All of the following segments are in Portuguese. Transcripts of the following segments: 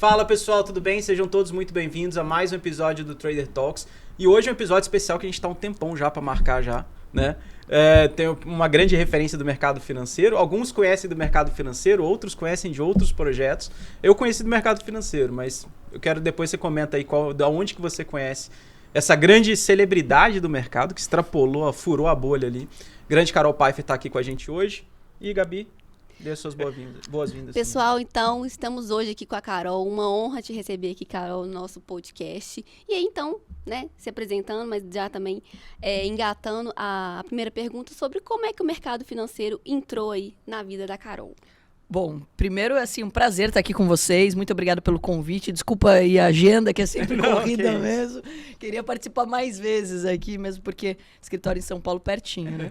Fala pessoal, tudo bem? Sejam todos muito bem-vindos a mais um episódio do Trader Talks. E hoje é um episódio especial que a gente tá um tempão já para marcar já, né? Tem uma grande referência do mercado financeiro. Alguns conhecem do mercado financeiro, outros conhecem de outros projetos. Eu conheci do mercado financeiro, mas eu quero depois você comenta aí da onde que você conhece essa grande celebridade do mercado que extrapolou, furou a bolha ali. Grande Carol Pfeiffer tá aqui com a gente hoje. E Gabi, dê as suas boas-vindas. Pessoal, então, estamos hoje aqui com a Carol. Uma honra te receber aqui, Carol, no nosso podcast. E aí, então, né, se apresentando, mas já também engatando a primeira pergunta sobre como é que o mercado financeiro entrou aí na vida da Carol. Bom, primeiro, assim, um prazer estar aqui com vocês. Muito obrigado pelo convite. Desculpa aí a agenda, que é sempre corrida mesmo. Queria participar mais vezes aqui, mesmo porque escritório em São Paulo pertinho, né?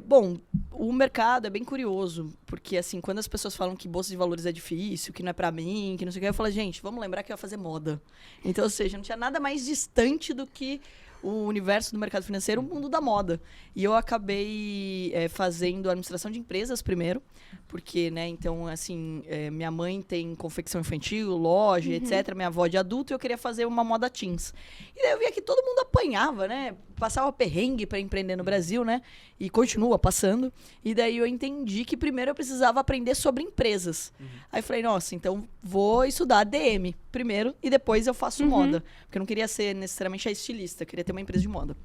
Bom, o mercado é bem curioso, porque assim, quando as pessoas falam que bolsa de valores é difícil, que não é pra mim, que não sei o que, eu falo, gente, vamos lembrar que eu ia fazer moda. Então, ou seja, não tinha nada mais distante do que o universo do mercado financeiro, o mundo da moda. E eu acabei fazendo administração de empresas primeiro, porque, né, então, assim, minha mãe tem confecção infantil, loja, etc. Minha avó de adulto, e eu queria fazer uma moda teens. E daí eu via que todo mundo apanhava, né? Passava perrengue para empreender no Brasil, né? E continua passando. E daí eu entendi que primeiro eu precisava aprender sobre empresas. Aí eu falei, nossa, então vou estudar ADM primeiro e depois eu faço moda. Porque eu não queria ser necessariamente a estilista, eu queria ter uma empresa de moda.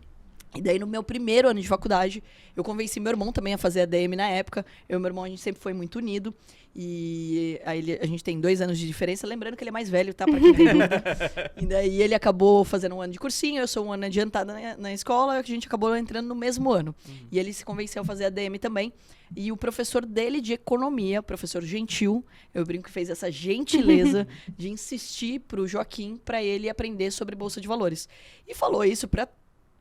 E daí, no meu primeiro ano de faculdade, eu convenci meu irmão também a fazer ADM na época. Eu e meu irmão, a gente sempre foi muito unido. E aí a gente tem 2 anos de diferença. Lembrando que ele é mais velho, tá? Pra quem tem dúvida. E daí, ele acabou fazendo 1 ano de cursinho. Eu sou 1 ano adiantada na escola. A gente acabou entrando no mesmo ano. E ele se convenceu a fazer ADM também. E o professor dele de economia, professor Gentil, eu brinco que fez essa gentileza de insistir pro Joaquim para ele aprender sobre Bolsa de Valores. E falou isso para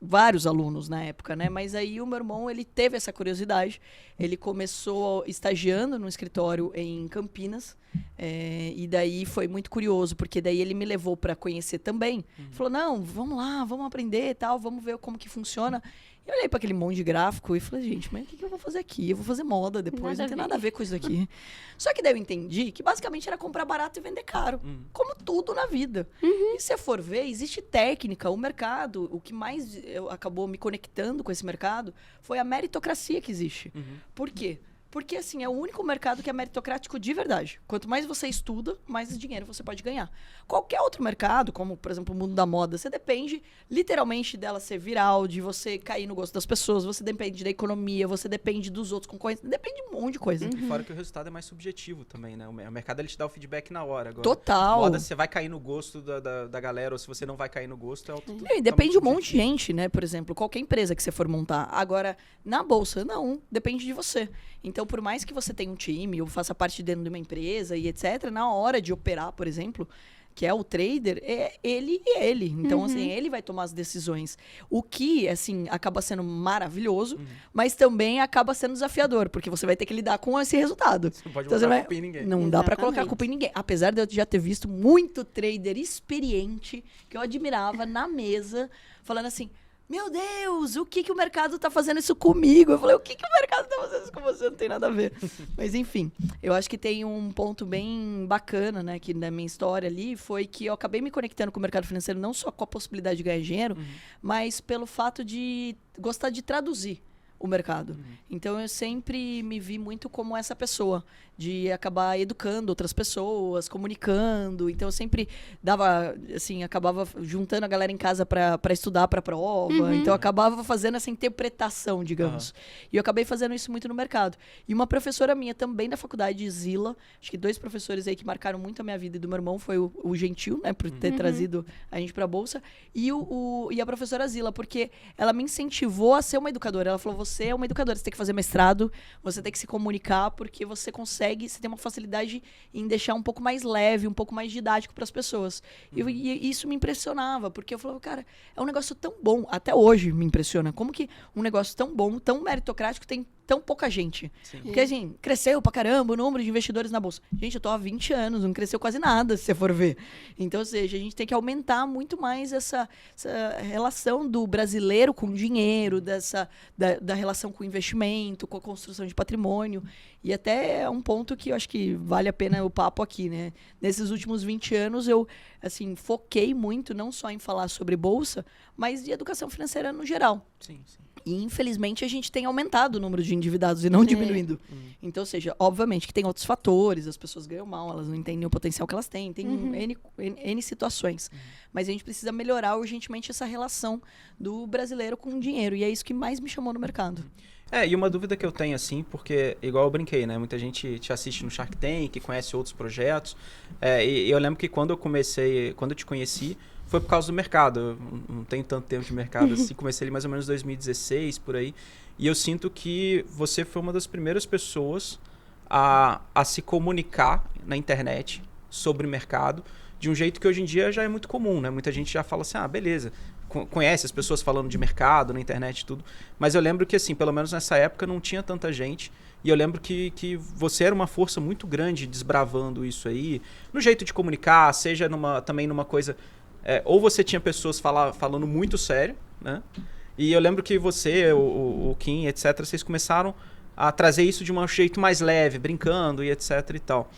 vários alunos na época, né? Mas aí o meu irmão, ele teve essa curiosidade. Ele começou estagiando no escritório em Campinas. E daí foi muito curioso, porque daí ele me levou para conhecer também. Falou, não, vamos lá, vamos aprender e tal, vamos ver como que funciona. Eu olhei para aquele monte de gráfico e falei, gente, mas o que eu vou fazer aqui? Eu vou fazer moda depois, não tem nada a ver com isso aqui. Só que daí eu entendi que basicamente era comprar barato e vender caro. Como tudo na vida. E se você for ver, existe técnica, o mercado, o que mais acabou me conectando com esse mercado foi a meritocracia que existe. Por quê? Porque, assim, é o único mercado que é meritocrático de verdade. Quanto mais você estuda, mais dinheiro você pode ganhar. Qualquer outro mercado, como, por exemplo, o mundo da moda, você depende, literalmente, dela ser viral, de você cair no gosto das pessoas, você depende da economia, você depende dos outros concorrentes, depende de um monte de coisa. E fora que o resultado é mais subjetivo também, né? O mercado, ele te dá o feedback na hora. Agora, Total. Moda, você vai cair no gosto da galera, ou se você não vai cair no gosto, depende de um monte de gente, né? Por exemplo, qualquer empresa que você for montar. Agora, na bolsa, não. Depende de você. Então, por mais que você tenha um time ou faça parte dentro de uma empresa e etc., na hora de operar, por exemplo, que é o trader, é ele e ele. Então, assim, ele vai tomar as decisões. O que, assim, acaba sendo maravilhoso, mas também acaba sendo desafiador, porque você vai ter que lidar com esse resultado. Você não pode então, colocar a culpa em ninguém. Não dá pra colocar a culpa em ninguém. Apesar de eu já ter visto muito trader experiente, que eu admirava na mesa, falando assim, meu Deus, o que o mercado tá fazendo isso comigo? Eu falei, o que o mercado tá fazendo isso com você? Não tem nada a ver. Mas, enfim, eu acho que tem um ponto bem bacana, né, que na minha história ali, foi que eu acabei me conectando com o mercado financeiro, não só com a possibilidade de ganhar dinheiro, mas pelo fato de gostar de traduzir o mercado. Então, eu sempre me vi muito como essa pessoa, de acabar educando outras pessoas, comunicando. Então, eu sempre dava, assim, acabava juntando a galera em casa para estudar para a prova. Então, eu acabava fazendo essa interpretação, digamos. E eu acabei fazendo isso muito no mercado. E uma professora minha também da faculdade, Zila, acho que 2 professores aí que marcaram muito a minha vida e do meu irmão, foi o Gentil, né, por ter trazido a gente para a Bolsa, e a professora Zila, porque ela me incentivou a ser uma educadora. Ela falou, você é uma educadora, você tem que fazer mestrado, você tem que se comunicar, porque você consegue, você tem uma facilidade em deixar um pouco mais leve, um pouco mais didático para as pessoas. E isso me impressionava, porque eu falava, cara, é um negócio tão bom, até hoje me impressiona, como que um negócio tão bom, tão meritocrático, tem tão pouca gente. Sim. Porque, assim, cresceu pra caramba o número de investidores na Bolsa. Gente, eu tô há 20 anos, não cresceu quase nada, se você for ver. Então, ou seja, a gente tem que aumentar muito mais essa relação do brasileiro com o dinheiro, da relação com o investimento, com a construção de patrimônio. E até é um ponto que eu acho que vale a pena o papo aqui, né? Nesses últimos 20 anos, eu, assim, foquei muito, não só em falar sobre Bolsa, mas de educação financeira no geral. Sim, sim. E, infelizmente, a gente tem aumentado o número de endividados e não diminuindo. Então, ou seja, obviamente que tem outros fatores, as pessoas ganham mal, elas não entendem o potencial que elas têm, tem N situações. Mas a gente precisa melhorar urgentemente essa relação do brasileiro com o dinheiro, e é isso que mais me chamou no mercado. E uma dúvida que eu tenho, assim, porque, igual eu brinquei, né? Muita gente te assiste no Shark Tank, conhece outros projetos. E eu lembro que quando eu te conheci, foi por causa do mercado. Eu não tenho tanto tempo de mercado assim, comecei ali mais ou menos em 2016, por aí. E eu sinto que você foi uma das primeiras pessoas a se comunicar na internet sobre o mercado de um jeito que hoje em dia já é muito comum, né? Muita gente já fala assim, beleza, conhece as pessoas falando de mercado na internet e tudo. Mas eu lembro que, assim, pelo menos nessa época não tinha tanta gente. E eu lembro que você era uma força muito grande desbravando isso aí, no jeito de comunicar, seja também numa coisa... ou você tinha pessoas falando muito sério, né? E eu lembro que você, o Kim, etc., vocês começaram a trazer isso de um jeito mais leve, brincando e etc. e tal.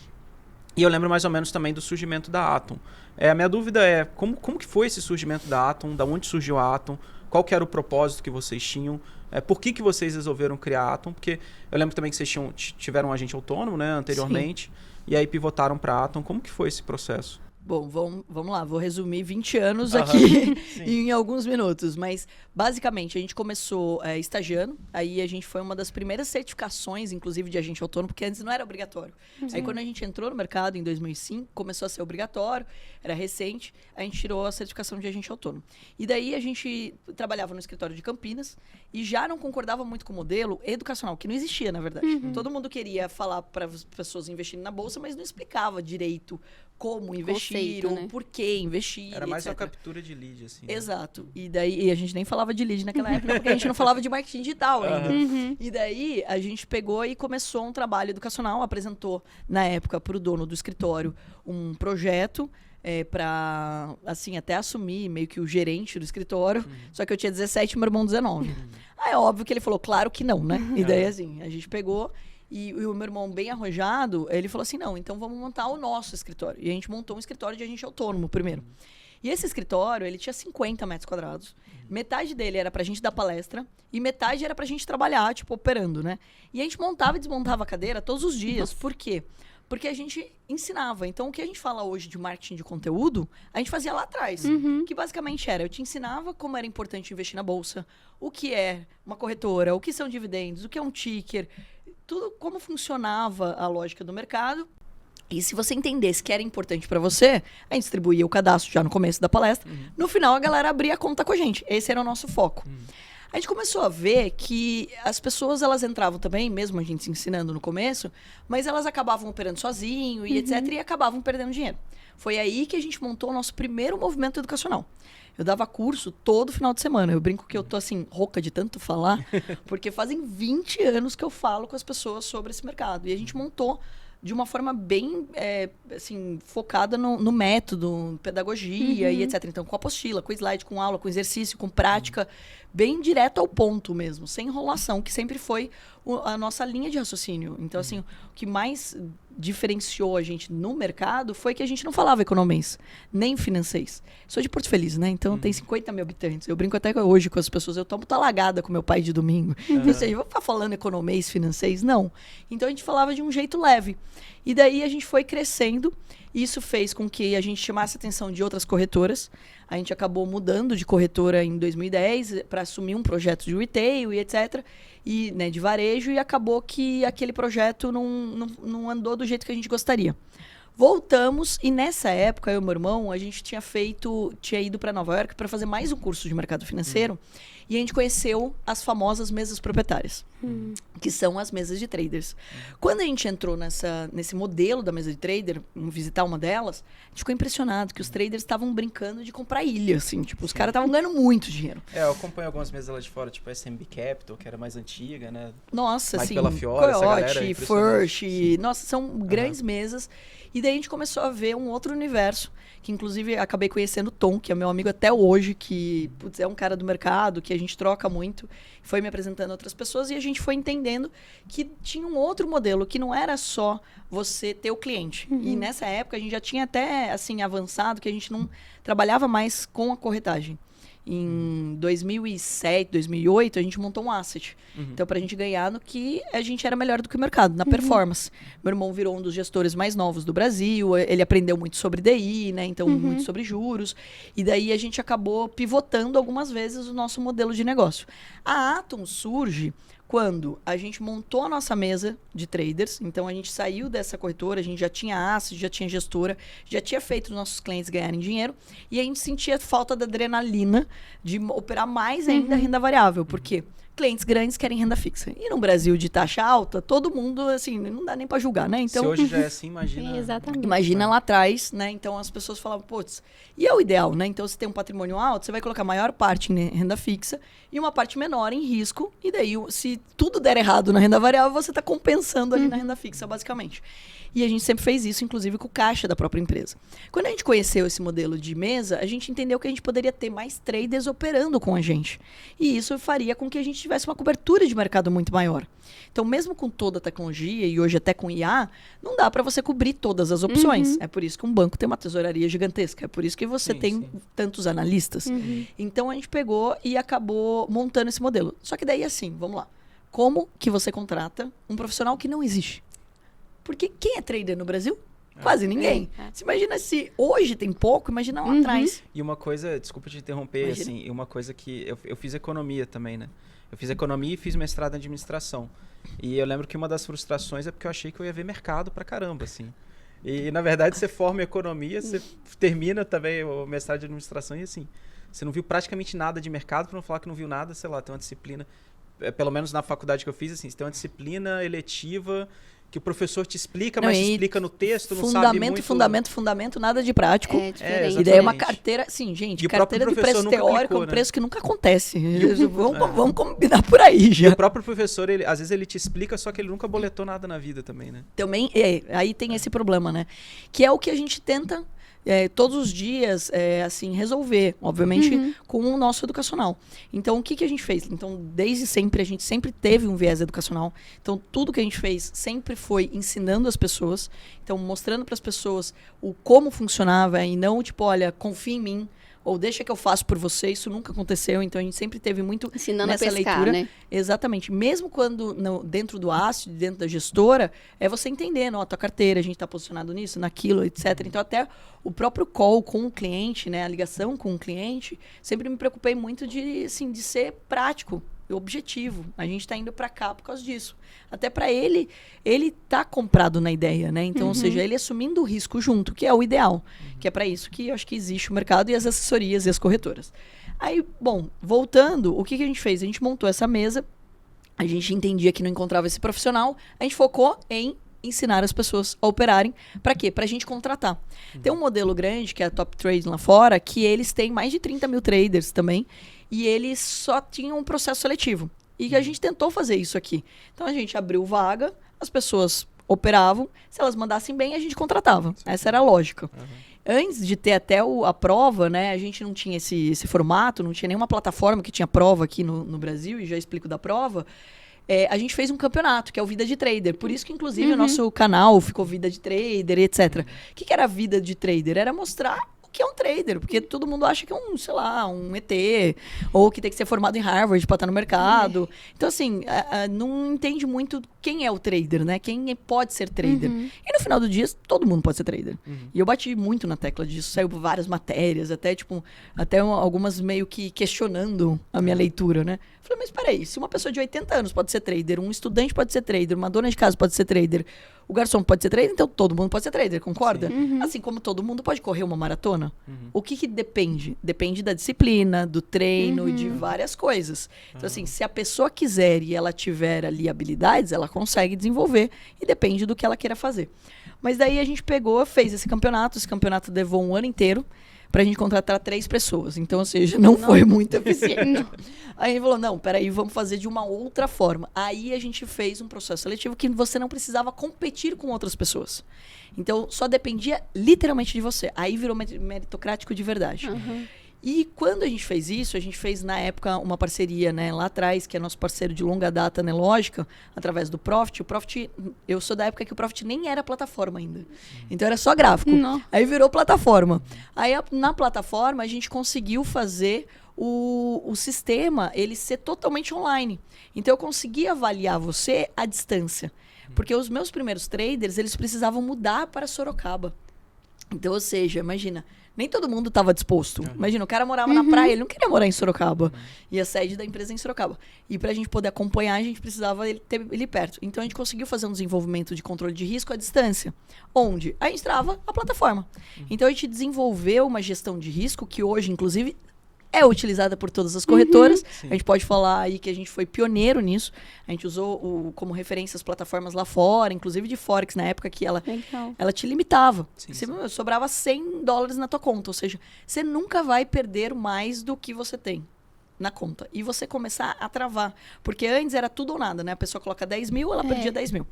E eu lembro mais ou menos também do surgimento da Atom. A minha dúvida é, como que foi esse surgimento da Atom? Da onde surgiu a Atom? Qual que era o propósito que vocês tinham? Por que vocês resolveram criar a Atom? Porque eu lembro também que vocês tiveram um agente autônomo, né, anteriormente, e aí pivotaram para a Atom. Como que foi esse processo? Bom, vamos lá, vou resumir 20 anos aqui em alguns minutos, mas basicamente a gente começou estagiando, aí a gente foi uma das primeiras certificações, inclusive de agente autônomo, porque antes não era obrigatório. Aí quando a gente entrou no mercado em 2005, começou a ser obrigatório, era recente, a gente tirou a certificação de agente autônomo. E daí a gente trabalhava no escritório de Campinas e já não concordava muito com o modelo educacional, que não existia, na verdade. Todo mundo queria falar para as pessoas investirem na bolsa, mas não explicava direito como investir, ou por que investir. Era mais etc. uma captura de lead, assim. Exato. E daí a gente nem falava de lead naquela época, porque a gente não falava de marketing digital ainda. E daí a gente pegou e começou um trabalho educacional, apresentou na época para o dono do escritório um projeto para, assim, até assumir meio que o gerente do escritório. Só que eu tinha 17 e meu irmão 19. Aí é óbvio que ele falou, claro que não, né? E daí, assim, a gente pegou. E o meu irmão, bem arrojado, ele falou assim, não, então vamos montar o nosso escritório. E a gente montou um escritório de agente autônomo primeiro. E esse escritório, ele tinha 50 metros quadrados. Metade dele era pra gente dar palestra e metade era pra gente trabalhar, tipo, operando, né? E a gente montava e desmontava a cadeira todos os dias. Nossa. Por quê? Porque a gente ensinava. Então, o que a gente fala hoje de marketing de conteúdo, a gente fazia lá atrás. Que basicamente era, eu te ensinava como era importante investir na bolsa, o que é uma corretora, o que são dividendos, o que é um ticker, tudo como funcionava a lógica do mercado. E se você entendesse que era importante para você, a gente distribuía o cadastro já no começo da palestra. No final, a galera abria a conta com a gente. Esse era o nosso foco. A gente começou a ver que as pessoas, elas entravam também, mesmo a gente se ensinando no começo, mas elas acabavam operando sozinho e etc. E acabavam perdendo dinheiro. Foi aí que a gente montou o nosso primeiro movimento educacional. Eu dava curso todo final de semana. Eu brinco que eu tô, assim, rouca de tanto falar, porque fazem 20 anos que eu falo com as pessoas sobre esse mercado. E a gente montou de uma forma bem, assim, focada no método, pedagogia e etc. Então, com apostila, com slide, com aula, com exercício, com prática, bem direto ao ponto mesmo, sem enrolação, que sempre foi a nossa linha de raciocínio. Então, assim, o que mais diferenciou a gente no mercado foi que a gente não falava economês, nem financês. Sou de Porto Feliz, né? Então, tem 50 mil habitantes. Eu brinco até hoje com as pessoas, eu tomo talagada com meu pai de domingo. Ou seja, vou ficar falando economês, financês? Não. Então, a gente falava de um jeito leve. E daí, a gente foi crescendo. Isso fez com que a gente chamasse a atenção de outras corretoras. A gente acabou mudando de corretora em 2010 para assumir um projeto de retail e etc., e, né, de varejo, e acabou que aquele projeto não andou do jeito que a gente gostaria. Voltamos, e nessa época, eu e meu irmão, a gente tinha ido para Nova York para fazer mais um curso de mercado financeiro, e a gente conheceu as famosas mesas proprietárias, que são as mesas de traders. Quando a gente entrou nesse modelo da mesa de trader, visitar uma delas, a gente ficou impressionado que os traders estavam brincando de comprar ilha, assim, tipo, os caras estavam ganhando muito dinheiro. Eu acompanho algumas mesas lá de fora, tipo a SMB Capital, que era mais antiga, né? Nossa, Mike assim, Bellafiore, essa galera, Coyote, impressionante. First, nossa, são grandes mesas. E daí a gente começou a ver um outro universo, que inclusive acabei conhecendo o Tom, que é meu amigo até hoje, que putz, é um cara do mercado, que a gente troca muito, foi me apresentando a outras pessoas e a gente foi entendendo que tinha um outro modelo, que não era só você ter o cliente. E nessa época a gente já tinha até assim avançado, que a gente não trabalhava mais com a corretagem. Em 2007, 2008, a gente montou um asset. Então, para a gente ganhar no que a gente era melhor do que o mercado, na performance. Meu irmão virou um dos gestores mais novos do Brasil, ele aprendeu muito sobre DI, né? Então, muito sobre juros. E daí a gente acabou pivotando algumas vezes o nosso modelo de negócio. A Atom surge quando a gente montou a nossa mesa de traders, então a gente saiu dessa corretora, a gente já tinha asset, já tinha gestora, já tinha feito os nossos clientes ganharem dinheiro, e a gente sentia falta da adrenalina de operar mais ainda a renda variável. Por quê? Clientes grandes querem renda fixa. E no Brasil de taxa alta, todo mundo, assim, não dá nem para julgar, né? Então, se hoje já é assim, imagina... Exatamente. Imagina lá atrás, né? Então as pessoas falavam, putz, e é o ideal, né? Então, se tem um patrimônio alto, você vai colocar a maior parte em renda fixa e uma parte menor em risco. E daí, se tudo der errado na renda variável, você está compensando ali na renda fixa, basicamente. E a gente sempre fez isso, inclusive, com o caixa da própria empresa. Quando a gente conheceu esse modelo de mesa, a gente entendeu que a gente poderia ter mais traders operando com a gente. E isso faria com que a gente tivesse uma cobertura de mercado muito maior. Então, mesmo com toda a tecnologia, e hoje até com IA, não dá para você cobrir todas as opções. É por isso que um banco tem uma tesouraria gigantesca. É por isso que você tem tantos analistas. Então, a gente pegou e acabou montando esse modelo. Só que daí, assim, vamos lá. Como que você contrata um profissional que não existe? Porque quem é trader no Brasil? Quase ninguém. Você imagina se hoje tem pouco, imagina lá atrás. E uma coisa, desculpa te interromper, Imagina. assim, uma coisa que eu fiz economia também, né? Eu fiz economia e fiz mestrado em administração. E eu lembro que uma das frustrações é porque eu achei que eu ia ver mercado pra caramba, assim. E, na verdade, você forma em economia, você termina também o mestrado de administração e, assim, você não viu praticamente nada de mercado, pra não falar que não viu nada, sei lá, tem uma disciplina, pelo menos na faculdade que eu fiz, assim, você tem uma disciplina eletiva que o professor te explica, mas te explica no texto, não sabe muito... Fundamento, nada de prático. É diferente. E daí é uma carteira... Sim, gente, E o carteira de próprio preço professor nunca teórico clicou, é um né? preço que nunca acontece. Vamos combinar por aí E já. o próprio professor, às vezes ele te explica, só que ele nunca boletou nada na vida também, né? Também, aí tem esse problema, né? Que é o que a gente tenta... todos os dias, assim, resolver, obviamente, com o nosso educacional. Então, o que a gente fez? Então, desde sempre, a gente sempre teve um viés educacional. Então, tudo que a gente fez sempre foi ensinando as pessoas. Então, mostrando para as pessoas o como funcionava e não, tipo, olha, confia em mim, ou deixa que eu faço por você. Isso nunca aconteceu. Então, a gente sempre teve muito Ensinando nessa a pescar, leitura. né? Exatamente. Mesmo quando dentro do asset, dentro da gestora, é você entendendo, ó, tua carteira, a gente está posicionado nisso, naquilo, etc. Então, até o próprio call com o cliente, né, a ligação com o cliente, sempre me preocupei muito de, assim, de ser prático e objetivo. A gente está indo para cá por causa disso. Até para ele tá comprado na ideia, né? Então, ou seja, ele assumindo o risco junto, que é o ideal. Que é para isso que eu acho que existe o mercado e as assessorias e as corretoras. Aí, bom, voltando, o que a gente fez? A gente montou essa mesa, a gente entendia que não encontrava esse profissional, a gente focou em ensinar as pessoas a operarem. Para quê? Para a gente contratar. Tem um modelo grande, que é a Top Trading lá fora, que eles têm mais de 30 mil traders também, e eles só tinham um processo seletivo. E a gente tentou fazer isso aqui. Então, a gente abriu vaga, as pessoas operavam, se elas mandassem bem, a gente contratava. Essa era a lógica. Antes de ter até a prova, né, a gente não tinha esse formato, não tinha nenhuma plataforma que tinha prova aqui no Brasil, e já explico da prova. A gente fez um campeonato, que é o Vida de Trader. Por isso que, inclusive, o nosso canal ficou Vida de Trader, etc. O que era Vida de Trader? Era mostrar o que é um trader, porque todo mundo acha que é um, sei lá, um ET, ou que tem que ser formado em Harvard para estar no mercado. Então, assim, não entende muito quem é o trader, né? Quem pode ser trader. E no final do dia, todo mundo pode ser trader. E eu bati muito na tecla disso, saiu várias matérias, até algumas meio que questionando a minha leitura, né? Falei, mas peraí, se uma pessoa de 80 anos pode ser trader, um estudante pode ser trader, uma dona de casa pode ser trader, O garçom pode ser trader, então todo mundo pode ser trader, concorda? Assim como todo mundo pode correr uma maratona. O que depende? Depende da disciplina, do treino, de várias coisas. Então, assim, se a pessoa quiser e ela tiver ali habilidades, ela consegue desenvolver e depende do que ela queira fazer. Mas daí a gente pegou, fez esse campeonato levou um ano inteiro pra gente contratar 3 pessoas. Então, ou seja, não foi muito eficiente. Aí a gente falou, não, peraí, vamos fazer de uma outra forma. Aí a gente fez um processo seletivo que você não precisava competir com outras pessoas. Então, só dependia literalmente de você. Aí virou meritocrático de verdade. E quando a gente fez isso, a gente fez na época uma parceria, né, lá atrás, que é nosso parceiro de longa data, né, lógica, através do Profit. O Profit, eu sou da época que o Profit nem era plataforma ainda. Então era só gráfico. Não. Aí virou plataforma. Aí na plataforma a gente conseguiu fazer o sistema ele ser totalmente online. Então eu consegui avaliar você à distância. Porque os meus primeiros traders, eles precisavam mudar para Sorocaba. Então, ou seja, imagina, nem todo mundo estava disposto. Imagina, o cara morava na praia, ele não queria morar em Sorocaba. E a sede da empresa é em Sorocaba. E para a gente poder acompanhar, a gente precisava ter ele perto. Então, a gente conseguiu fazer um desenvolvimento de controle de risco à distância. Onde? A gente trava a plataforma. Então, a gente desenvolveu uma gestão de risco que hoje, inclusive, é utilizada por todas as corretoras. A gente pode falar aí que a gente foi pioneiro nisso. A gente usou como referência as plataformas lá fora, inclusive de Forex, na época que ela te limitava. Sobrava $100 na tua conta. Ou seja, você nunca vai perder mais do que você tem na conta. E você começar a travar. Porque antes era tudo ou nada, né? A pessoa coloca 10 mil, ela perdia 10 mil.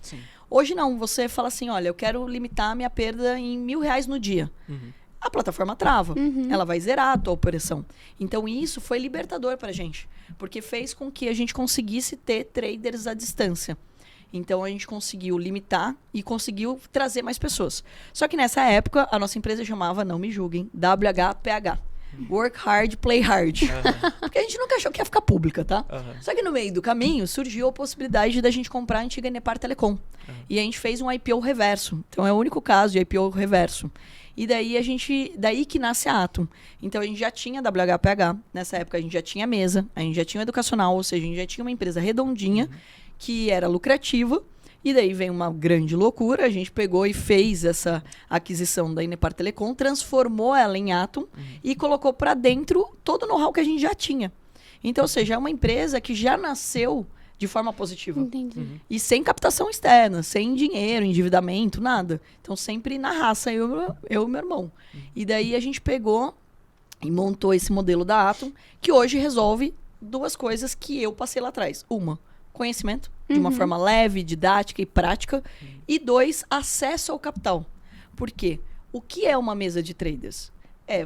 Hoje não. Você fala assim, olha, eu quero limitar a minha perda em R$1.000 no dia. A plataforma trava. Ela vai zerar a tua operação. Então, isso foi libertador pra gente. Porque fez com que a gente conseguisse ter traders à distância. Então, a gente conseguiu limitar e conseguiu trazer mais pessoas. Só que nessa época, a nossa empresa chamava, não me julguem, WHPH. Work hard, play hard. Porque a gente nunca achou que ia ficar pública, tá? Só que no meio do caminho, surgiu a possibilidade da gente comprar a antiga Nepar Telecom. E a gente fez um IPO reverso. Então, é o único caso de IPO reverso. E daí que nasce a Atom. Então a gente já tinha WHPH, nessa época a gente já tinha mesa, a gente já tinha educacional, ou seja, a gente já tinha uma empresa redondinha, que era lucrativa, e daí vem uma grande loucura, a gente pegou e fez essa aquisição da Inepar Telecom, transformou ela em Atom e colocou para dentro todo o know-how que a gente já tinha. Então, ou seja, é uma empresa que já nasceu de forma positiva. Entendi. E sem captação externa, sem dinheiro, endividamento, nada. Então, sempre na raça, eu e meu irmão. E daí a gente pegou e montou esse modelo da Atom, que hoje resolve 2 coisas que eu passei lá atrás. Uma, conhecimento, de uma forma leve, didática e prática. E 2, acesso ao capital. Por quê? O que é uma mesa de traders?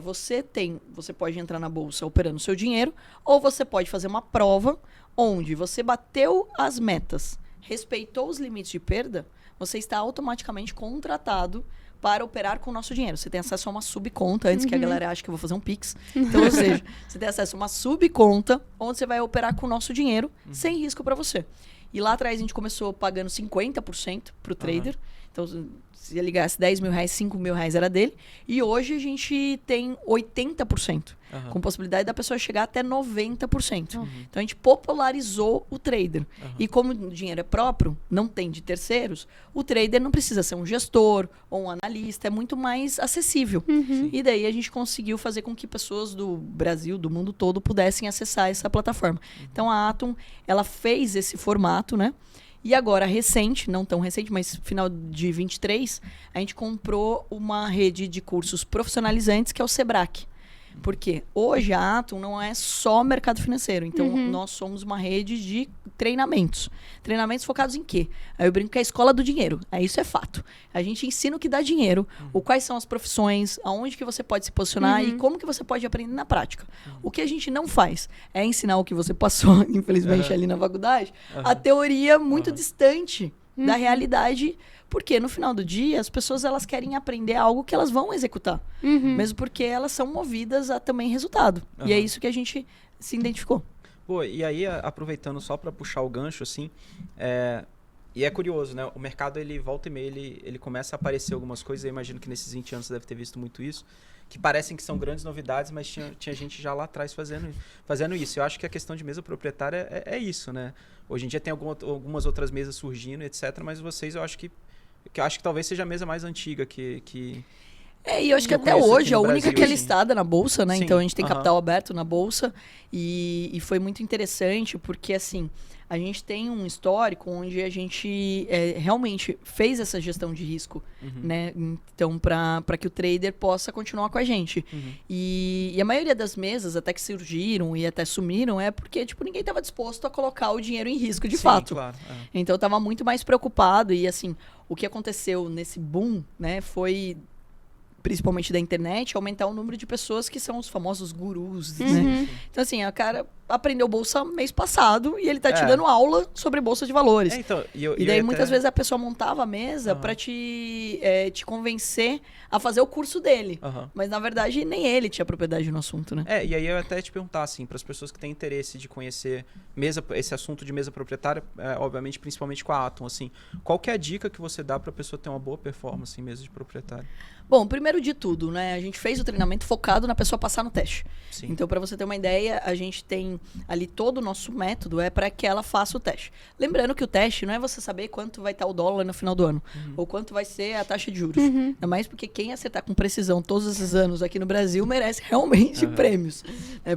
Você pode entrar na bolsa operando seu dinheiro, ou você pode fazer uma prova onde você bateu as metas, respeitou os limites de perda, você está automaticamente contratado para operar com o nosso dinheiro. Você tem acesso a uma subconta, antes que a galera ache que eu vou fazer um Pix. Então, ou seja, você tem acesso a uma subconta, onde você vai operar com o nosso dinheiro, sem risco para você. E lá atrás a gente começou pagando 50% para o trader. Então, se ele ganhasse R$10 mil, R$5.000 era dele. E hoje a gente tem 80%. Com possibilidade da pessoa chegar até 90%. Então, a gente popularizou o trader. E como o dinheiro é próprio, não tem de terceiros, o trader não precisa ser um gestor ou um analista. É muito mais acessível. E daí a gente conseguiu fazer com que pessoas do Brasil, do mundo todo, pudessem acessar essa plataforma. Então, a Atom, ela fez esse formato, né? E agora, recente, não tão recente, mas final de 23, a gente comprou uma rede de cursos profissionalizantes, que é o Sebrae. Porque hoje a Atom não é só mercado financeiro. Então, nós somos uma rede de treinamentos. Treinamentos focados em quê? Aí eu brinco que é a escola do dinheiro. Isso é fato. A gente ensina o que dá dinheiro, quais são as profissões, aonde que você pode se posicionar e como que você pode aprender na prática. O que a gente não faz é ensinar o que você passou, infelizmente, ali na faculdade, a teoria muito distante da realidade. Porque no final do dia, as pessoas elas querem aprender algo que elas vão executar. Mesmo porque elas são movidas a também resultado. E é isso que a gente se identificou. Pô, e aí, aproveitando só para puxar o gancho, assim, e é curioso, né? O mercado, ele volta e meia, ele começa a aparecer algumas coisas. Eu imagino que nesses 20 anos você deve ter visto muito isso. Que parecem que são grandes novidades, mas tinha gente já lá atrás fazendo isso. Eu acho que a questão de mesa proprietária é isso, né? Hoje em dia tem algumas outras mesas surgindo, etc. Mas vocês, eu acho que que eu acho que talvez seja a mesa mais antiga que E eu acho que eu até conheço aqui hoje no a única Brasil, que é assim. listada na Bolsa, né? Sim, Então a gente tem aham. capital aberto na Bolsa e foi muito interessante porque, assim, a gente tem um histórico onde a gente realmente fez essa gestão de risco, né? Então, para que o trader possa continuar com a gente. E a maioria das mesas, até que surgiram e até sumiram, é porque, tipo, ninguém estava disposto a colocar o dinheiro em risco de Sim, fato. claro, Então, eu estava muito mais preocupado e, assim, o que aconteceu nesse boom, né, foi, principalmente da internet, aumentar o número de pessoas que são os famosos gurus, né? Então, assim, a cara aprendeu bolsa mês passado e ele tá te dando aula sobre bolsa de valores. então, E daí, muitas vezes, a pessoa montava a mesa pra te convencer a fazer o curso dele. Mas, na verdade, nem ele tinha propriedade no assunto, né? E aí eu ia até te perguntar, assim, para as pessoas que têm interesse de conhecer esse assunto de mesa proprietária, obviamente, principalmente com a Atom, assim, qual que é a dica que você dá para a pessoa ter uma boa performance em mesa de proprietário? Bom, primeiro de tudo, né? A gente fez o treinamento focado na pessoa passar no teste. Sim. Então, para você ter uma ideia, a gente tem ali todo o nosso método para que ela faça o teste. Lembrando que o teste não é você saber quanto vai estar o dólar no final do ano, ou quanto vai ser a taxa de juros. Ainda mais porque quem acertar com precisão todos esses anos aqui no Brasil merece realmente prêmios.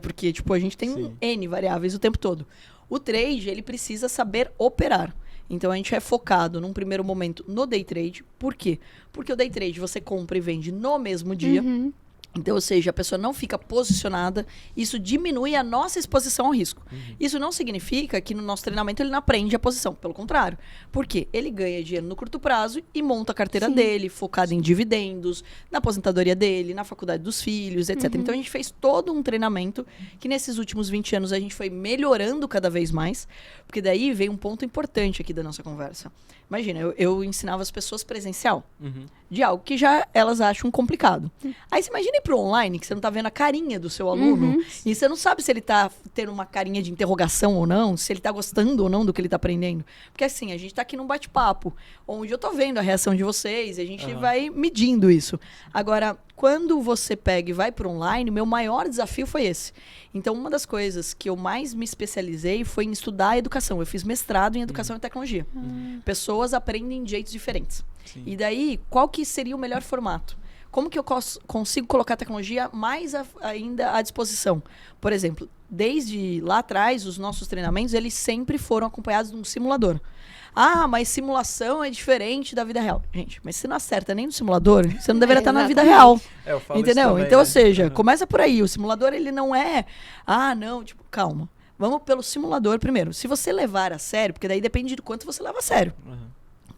Porque, tipo, a gente tem N variáveis o tempo todo. O trade, ele precisa saber operar. Então, a gente é focado, num primeiro momento, no day trade. Por quê? Porque o day trade você compra e vende no mesmo dia. Então, ou seja, a pessoa não fica posicionada, isso diminui a nossa exposição ao risco. Isso não significa que no nosso treinamento ele não aprende a posição, pelo contrário. Porque ele ganha dinheiro no curto prazo e monta a carteira dele, focada em dividendos, na aposentadoria dele, na faculdade dos filhos, etc. Então, a gente fez todo um treinamento que nesses últimos 20 anos a gente foi melhorando cada vez mais, porque daí veio um ponto importante aqui da nossa conversa. Imagina, eu ensinava as pessoas presencial de algo que já elas acham complicado. Aí você imagina ir pro online, que você não tá vendo a carinha do seu aluno, e você não sabe se ele tá tendo uma carinha de interrogação ou não, se ele tá gostando ou não do que ele tá aprendendo. Porque assim, a gente tá aqui num bate-papo, onde eu tô vendo a reação de vocês, e a gente vai medindo isso. Agora, quando você pega e vai pro online, meu maior desafio foi esse. Então, uma das coisas que eu mais me especializei foi em estudar a educação. Eu fiz mestrado em educação e tecnologia. Pessoas aprendem de jeitos diferentes. E daí, qual que seria o melhor formato? Como que eu consigo colocar a tecnologia mais ainda à disposição? Por exemplo, desde lá atrás, os nossos treinamentos, eles sempre foram acompanhados de um simulador. Ah, mas simulação é diferente da vida real. Gente, mas se não acerta nem no simulador, você não deveria estar na vida real. Eu falo Entendeu? isso também, Então, né? ou seja, começa por aí. O simulador, ele não é... Ah, não, tipo, calma. Vamos pelo simulador primeiro. Se você levar a sério, porque daí depende de quanto você leva a sério.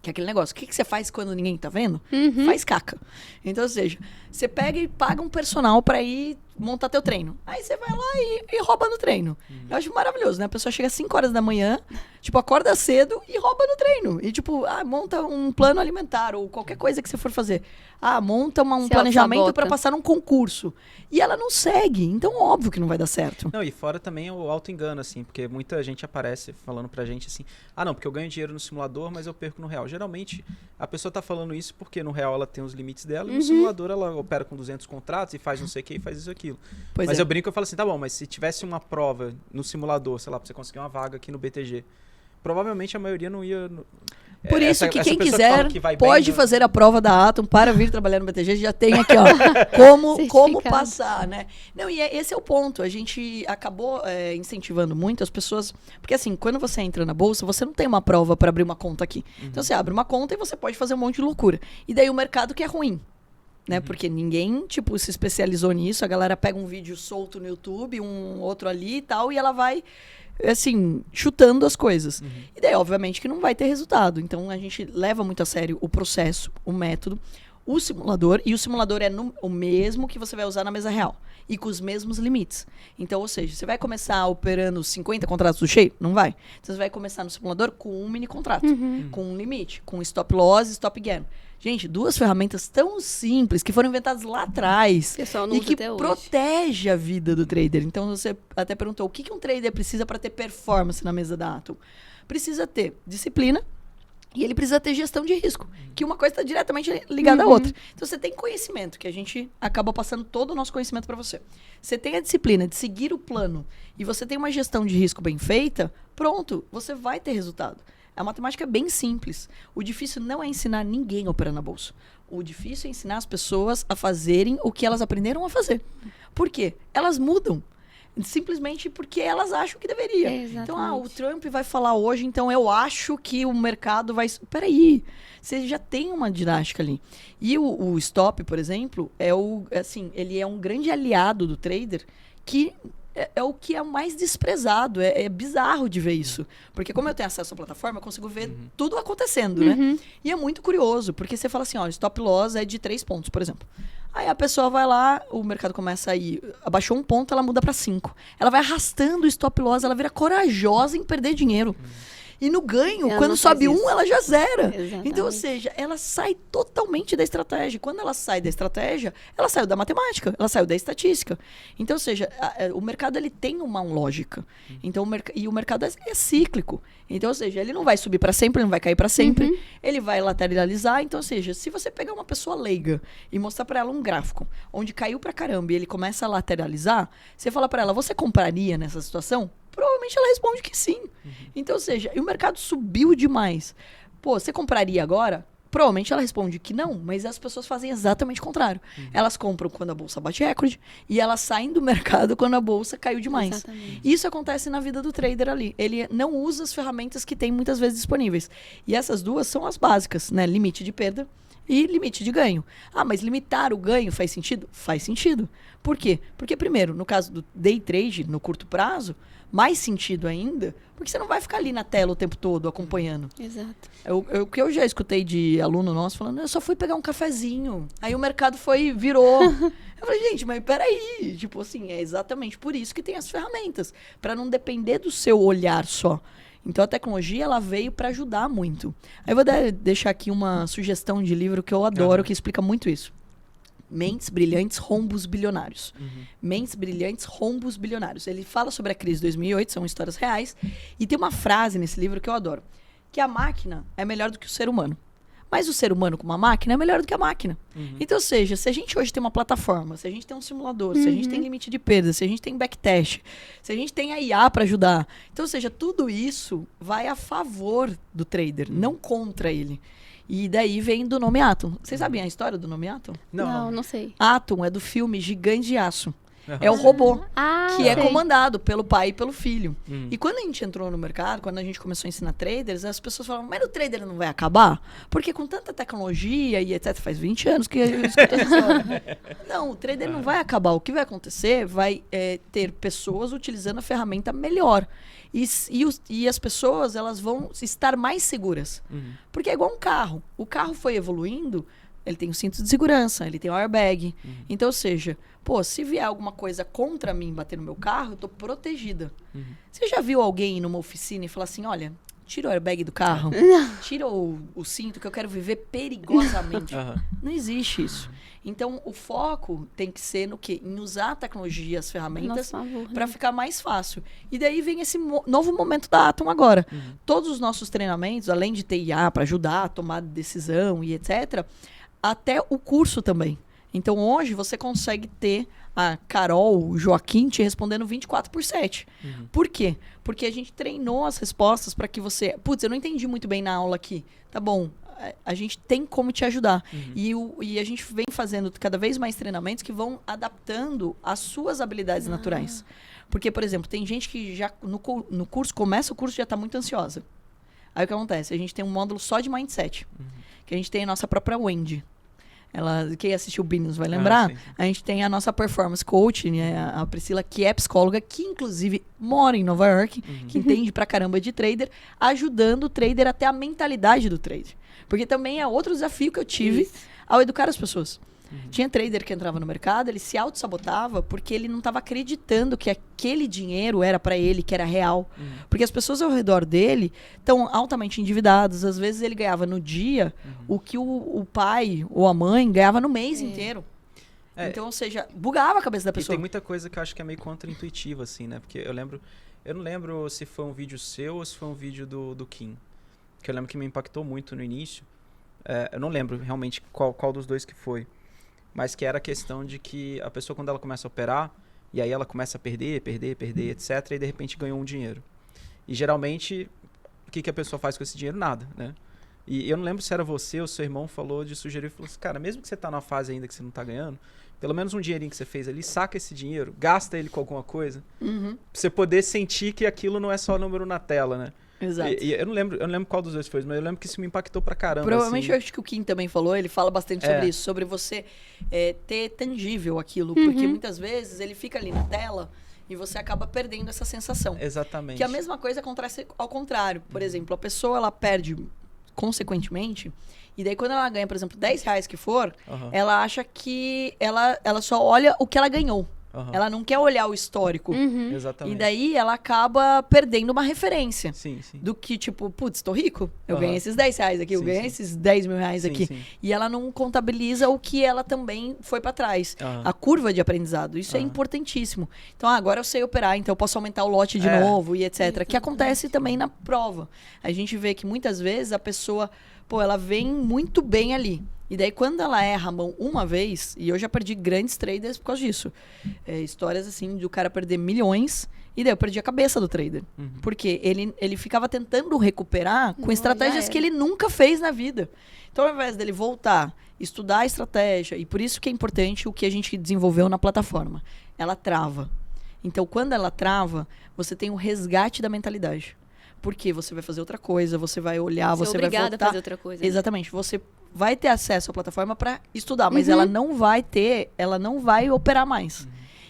Que é aquele negócio, o que você faz quando ninguém tá vendo? Faz caca. Então, ou seja, você pega e paga um personal pra ir montar teu treino. Aí você vai lá e rouba no treino. Eu acho maravilhoso, né? A pessoa chega às 5 horas da manhã, tipo, acorda cedo e rouba no treino. E, tipo, monta um plano alimentar ou qualquer coisa que você for fazer. Monta um Se planejamento auto-sabota. pra passar num concurso. E ela não segue. Então, óbvio que não vai dar certo. Não, e fora também o auto-engano, assim, porque muita gente aparece falando pra gente assim, não, porque eu ganho dinheiro no simulador, mas eu perco no real. Geralmente, a pessoa tá falando isso porque no real ela tem os limites dela e no simulador ela opera com 200 contratos e faz não sei o que e faz isso e aquilo. Mas eu brinco e falo assim, tá bom, mas se tivesse uma prova no simulador, sei lá, pra você conseguir uma vaga aqui no BTG, provavelmente a maioria não ia... Por isso que quem pessoa quiser fala que vai pode bem, fazer a prova da Atom para vir trabalhar no BTG. Já tem aqui, ó, como Certificado. passar, né? Não, e esse é o ponto. A gente acabou incentivando muito as pessoas. Porque assim, quando você entra na bolsa, você não tem uma prova para abrir uma conta aqui. Então você abre uma conta e você pode fazer um monte de loucura. E daí o mercado que é ruim. Né? Porque ninguém, tipo, se especializou nisso. A galera pega um vídeo solto no YouTube, um outro ali e tal, e ela vai, assim, chutando as coisas. E daí, obviamente, que não vai ter resultado. Então, a gente leva muito a sério o processo, o método, o simulador, e o simulador é o mesmo que você vai usar na mesa real. E com os mesmos limites. Então, ou seja, você vai começar operando 50 contratos do cheio? Não vai. Então, você vai começar no simulador com um mini contrato, com um limite, com stop loss e stop gain. Gente, 2 ferramentas tão simples que foram inventadas lá atrás Pessoal, não e usa que até hoje. protege a vida do trader. Então, você até perguntou, o que um trader precisa para ter performance na mesa da Atom? Precisa ter disciplina e ele precisa ter gestão de risco, que uma coisa está diretamente ligada à outra. Então, você tem conhecimento, que a gente acaba passando todo o nosso conhecimento para você. Você tem a disciplina de seguir o plano e você tem uma gestão de risco bem feita, pronto, você vai ter resultado. A matemática é bem simples. O difícil não é ensinar ninguém a operar na bolsa. O difícil é ensinar as pessoas a fazerem o que elas aprenderam a fazer. Por quê? Elas mudam. Simplesmente porque elas acham que deveria. Então, o Trump vai falar hoje, então eu acho que o mercado vai... Peraí, você já tem uma ginástica ali. E o stop, por exemplo, ele é um grande aliado do trader que é o que é mais desprezado. É bizarro de ver isso. Porque como eu tenho acesso à plataforma, eu consigo ver tudo acontecendo, né? E é muito curioso, porque você fala assim, olha, stop loss é de 3 pontos, por exemplo. Aí a pessoa vai lá, o mercado começa a ir, abaixou 1 ponto, ela muda para 5. Ela vai arrastando o stop loss, ela vira corajosa em perder dinheiro. E no ganho, quando sobe 1, ela já zera. Exatamente. Então, ou seja, ela sai totalmente da estratégia. Quando ela sai da estratégia, ela saiu da matemática, ela saiu da estatística. Então, ou seja, o mercado ele tem uma lógica. Então, o mercado é cíclico. Então, ou seja, ele não vai subir para sempre, ele não vai cair para sempre. Ele vai lateralizar. Então, ou seja, se você pegar uma pessoa leiga e mostrar para ela um gráfico onde caiu para caramba e ele começa a lateralizar, você fala para ela, você compraria nessa situação? Provavelmente ela responde que sim. Então, ou seja, e o mercado subiu demais. Pô, você compraria agora? Provavelmente ela responde que não, mas as pessoas fazem exatamente o contrário. Elas compram quando a bolsa bate recorde e elas saem do mercado quando a bolsa caiu demais. Exatamente. Isso acontece na vida do trader ali. Ele não usa as ferramentas que tem muitas vezes disponíveis. E essas duas são as básicas, né? Limite de perda e limite de ganho. Ah, mas limitar o ganho faz sentido? Faz sentido. Por quê? Porque, primeiro, no caso do day trade, no curto prazo, mais sentido ainda, porque você não vai ficar ali na tela o tempo todo acompanhando. Exato. O que eu já escutei de aluno nosso falando, eu só fui pegar um cafezinho. Aí o mercado virou. Eu falei, gente, mas peraí. Tipo assim, é exatamente por isso que tem as ferramentas. Para não depender do seu olhar só. Então a tecnologia ela veio para ajudar muito. Aí eu vou deixar aqui uma sugestão de livro que eu adoro, que explica muito isso. Mentes Brilhantes, Rombos Bilionários. Mentes Brilhantes, Rombos Bilionários. Ele fala sobre a crise de 2008, são histórias reais. E tem uma frase nesse livro que eu adoro. Que a máquina é melhor do que o ser humano. Mas o ser humano com uma máquina é melhor do que a máquina. Então, ou seja, se a gente hoje tem uma plataforma, se a gente tem um simulador, se a gente tem limite de perda, se a gente tem backtest, se a gente tem a IA para ajudar. Então, ou seja, tudo isso vai a favor do trader, não contra ele. E daí vem do nome Atom. Vocês sabem a história do nome Atom? Não sei. Atom é do filme Gigante de Aço. É o robô que é comandado pelo pai e pelo filho. E quando a gente entrou no mercado, quando a gente começou a ensinar traders, as pessoas falavam, mas o trader não vai acabar? Porque com tanta tecnologia e etc, faz 20 anos que eu escuto essa história. Não, o trader não vai acabar. O que vai acontecer vai ter pessoas utilizando a ferramenta melhor. E as pessoas elas vão estar mais seguras. Porque é igual um carro. O carro foi evoluindo, ele tem um cinto de segurança, ele tem um airbag. Então, ou seja, se vier alguma coisa contra mim bater no meu carro, eu tô protegida. Você já viu alguém ir numa oficina e falar assim, olha, tira o airbag do carro, tira o cinto que eu quero viver perigosamente. Não existe isso. Então, o foco tem que ser no quê? Em usar a tecnologia, as ferramentas, para ficar mais fácil. E daí vem esse novo momento da Atom agora. Todos os nossos treinamentos, além de ter IA para ajudar a tomar decisão e etc., até o curso também. Então, hoje, você consegue ter a Carol, o Joaquim te respondendo 24/7. Por quê? Porque a gente treinou as respostas para que você... Putz, eu não entendi muito bem na aula aqui. Tá bom, a gente tem como te ajudar. E a gente vem fazendo cada vez mais treinamentos que vão adaptando as suas habilidades naturais. Porque, por exemplo, tem gente que já no curso, começa o curso e já está muito ansiosa. Aí o que acontece? A gente tem um módulo só de mindset. Que a gente tem a nossa própria Wendy. Quem assistiu o Business vai lembrar. Sim. A gente tem a nossa performance coach, né, a Priscila, que é psicóloga, que inclusive mora em Nova York, que entende pra caramba de trader, ajudando o trader a ter a mentalidade do trader. Porque também é outro desafio que eu tive ao educar as pessoas. Tinha trader que entrava no mercado, ele se auto-sabotava porque ele não estava acreditando que aquele dinheiro era para ele, que era real. Porque as pessoas ao redor dele estão altamente endividadas. Às vezes ele ganhava no dia o que o pai ou a mãe ganhava no mês inteiro. Então, ou seja, bugava a cabeça da pessoa. E tem muita coisa que eu acho que é meio contra-intuitiva, assim, né? Porque eu não lembro se foi um vídeo seu ou se foi um vídeo do Kim. Que eu lembro que me impactou muito no início. Eu não lembro realmente qual dos dois que foi. Mas que era a questão de que a pessoa, quando ela começa a operar, e aí ela começa a perder, etc., e de repente ganhou um dinheiro. E geralmente, o que a pessoa faz com esse dinheiro? Nada, né? E eu não lembro se era você ou seu irmão falou de sugerir, falou assim, cara, mesmo que você tá numa fase ainda que você não tá ganhando, pelo menos um dinheirinho que você fez ali, saca esse dinheiro, gasta ele com alguma coisa, pra você poder sentir que aquilo não é só número na tela, né? Exato. E eu não lembro qual dos dois foi, mas eu lembro que isso me impactou pra caramba. Provavelmente assim. eu acho que o Kim também falou, ele fala bastante sobre isso, sobre você ter tangível aquilo, porque muitas vezes ele fica ali na tela e você acaba perdendo essa sensação. Exatamente. Que a mesma coisa acontece ao contrário. Por exemplo, a pessoa ela perde consequentemente, e daí quando ela ganha, por exemplo, R$10 que for, ela acha que ela só olha o que ela ganhou. Ela não quer olhar o histórico. Exatamente. E daí ela acaba perdendo uma referência. Sim. Do que, tipo, putz, tô rico. Eu ganhei esses R$10 aqui, eu ganhei esses R$10.000 aqui. Sim. E ela não contabiliza o que ela também foi pra trás. A curva de aprendizado. Isso é importantíssimo. Então, agora eu sei operar, então eu posso aumentar o lote de novo e etc. Que acontece também na prova. A gente vê que muitas vezes a pessoa, ela vem muito bem ali. E daí, quando ela erra a mão uma vez, e eu já perdi grandes traders por causa disso. Histórias assim, de o cara perder milhões, e daí eu perdi a cabeça do trader. Porque ele ficava tentando recuperar com estratégias que ele nunca fez na vida. Então, ao invés dele voltar, estudar a estratégia, e por isso que é importante o que a gente desenvolveu na plataforma. Ela trava. Então, quando ela trava, você tem um resgate da mentalidade. Porque você vai fazer outra coisa, você vai olhar, você vai voltar. Obrigada a fazer outra coisa. Exatamente. Você vai ter acesso à plataforma para estudar, mas ela não vai operar mais.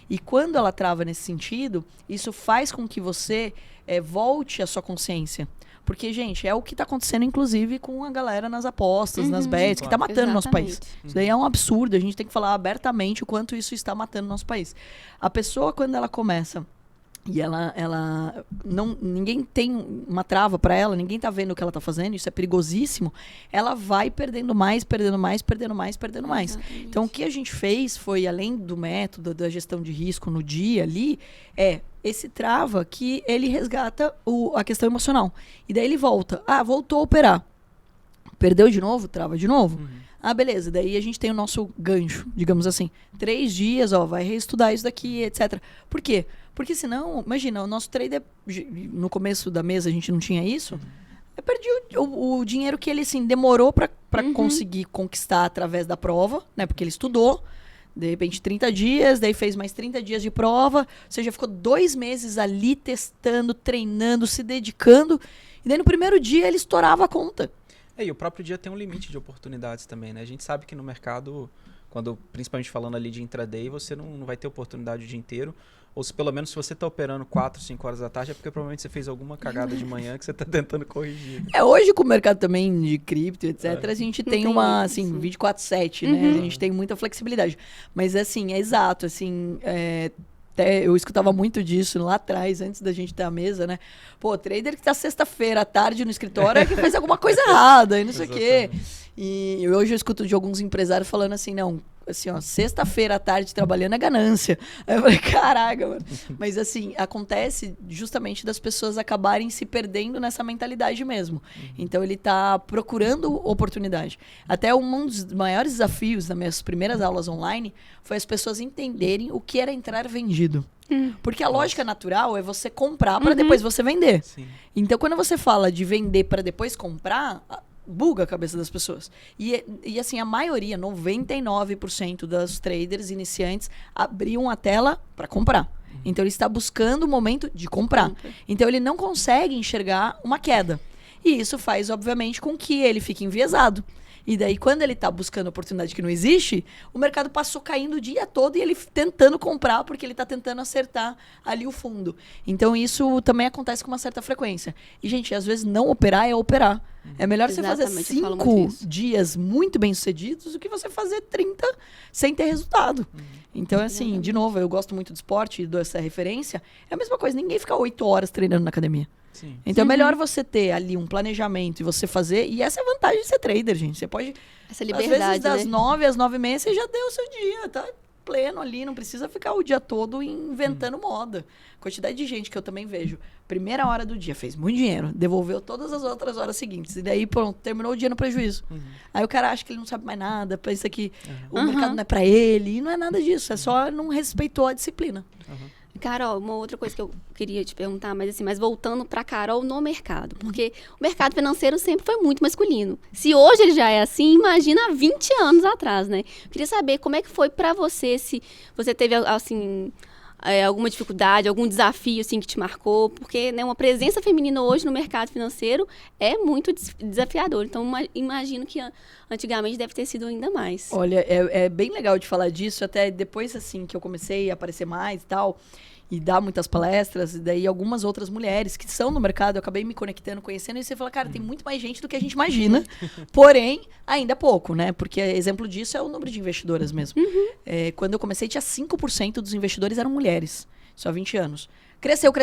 E quando ela trava nesse sentido, isso faz com que você volte à sua consciência. Porque, gente, é o que está acontecendo, inclusive, com a galera nas apostas, nas bets, que está matando o nosso país. Isso daí é um absurdo, a gente tem que falar abertamente o quanto isso está matando o nosso país. A pessoa, quando ela começa... E ninguém tem uma trava para ela, ninguém tá vendo o que ela tá fazendo, isso é perigosíssimo. Ela vai perdendo mais. Então, o que a gente fez foi, além do método da gestão de risco no dia ali, esse trava que ele resgata a questão emocional. E daí ele volta. Voltou a operar. Perdeu de novo, trava de novo. Beleza, daí a gente tem o nosso gancho, digamos assim. 3 dias, vai reestudar isso daqui, etc. Por quê? Porque senão, imagina, o nosso trader, no começo da mesa a gente não tinha isso, eu perdi o dinheiro que ele, assim, demorou pra conseguir conquistar através da prova, né? Porque ele estudou, de repente 30 dias, daí fez mais 30 dias de prova, ou seja, ficou 2 meses ali testando, treinando, se dedicando, e daí no primeiro dia ele estourava a conta. E o próprio dia tem um limite de oportunidades também, né? A gente sabe que no mercado, principalmente falando ali de intraday, você não vai ter oportunidade o dia inteiro. Ou se pelo menos se você está operando 4, 5 horas da tarde, é porque provavelmente você fez alguma cagada de manhã que você está tentando corrigir. Hoje com o mercado também de cripto, etc., a gente tem uma, assim, 24/7, né? A gente tem muita flexibilidade. Mas, assim, é exato, assim... Até eu escutava muito disso lá atrás, antes da gente ter a mesa, né? Trader que tá sexta-feira à tarde no escritório é que fez alguma coisa errada e não sei o quê. E hoje eu escuto de alguns empresários falando assim, não, assim, sexta-feira à tarde trabalhando é ganância. Aí eu falei, caraca, mano. Mas assim, acontece justamente das pessoas acabarem se perdendo nessa mentalidade mesmo. Então ele tá procurando oportunidade. Até um dos maiores desafios das minhas primeiras aulas online foi as pessoas entenderem o que era entrar vendido. Porque a lógica natural é você comprar para depois você vender. Sim. Então, quando você fala de vender para depois comprar, buga a cabeça das pessoas. E assim, a maioria, 99% dos traders iniciantes abriam a tela para comprar. Então, ele está buscando o momento de comprar. Então, ele não consegue enxergar uma queda. E isso faz, obviamente, com que ele fique enviesado. E daí, quando ele está buscando oportunidade que não existe, o mercado passou caindo o dia todo e ele tentando comprar porque ele está tentando acertar ali o fundo. Então, isso também acontece com uma certa frequência. E, gente, às vezes não operar é operar. É melhor você fazer 5 dias muito bem-sucedidos do que você fazer 30 sem ter resultado. Então, assim, de novo, eu gosto muito do esporte e dessa referência. É a mesma coisa, ninguém fica 8 horas treinando na academia. Sim. Então é melhor você ter ali um planejamento e você fazer. E essa é a vantagem de ser trader, gente. Você pode. Essa liberdade. Às vezes, das 9 às 9h30, você já deu o seu dia, tá pleno ali. Não precisa ficar o dia todo inventando moda. Quantidade de gente que eu também vejo. Primeira hora do dia, fez muito dinheiro, devolveu todas as outras horas seguintes. E daí, pronto, terminou o dia no prejuízo. Aí o cara acha que ele não sabe mais nada, pensa que o mercado não é pra ele. E não é nada disso. É só não respeitou a disciplina. Carol, uma outra coisa que eu queria te perguntar, mas voltando para Carol no mercado, porque o mercado financeiro sempre foi muito masculino. Se hoje ele já é assim, imagina há 20 anos atrás, né? Eu queria saber como é que foi para você, se você teve, assim, alguma dificuldade, algum desafio, assim, que te marcou, porque, né, uma presença feminina hoje no mercado financeiro é muito desafiador. Então, imagino que antigamente deve ter sido ainda mais. Olha, é bem legal de falar disso, até depois, assim, que eu comecei a aparecer mais e tal, e dar muitas palestras, e daí algumas outras mulheres que são no mercado, eu acabei me conectando, conhecendo, e você fala, cara, tem muito mais gente do que a gente imagina, porém, ainda pouco, né? Porque exemplo disso é o número de investidoras mesmo. Quando eu comecei, tinha 5% dos investidores eram mulheres, só 20 anos. Cresceu,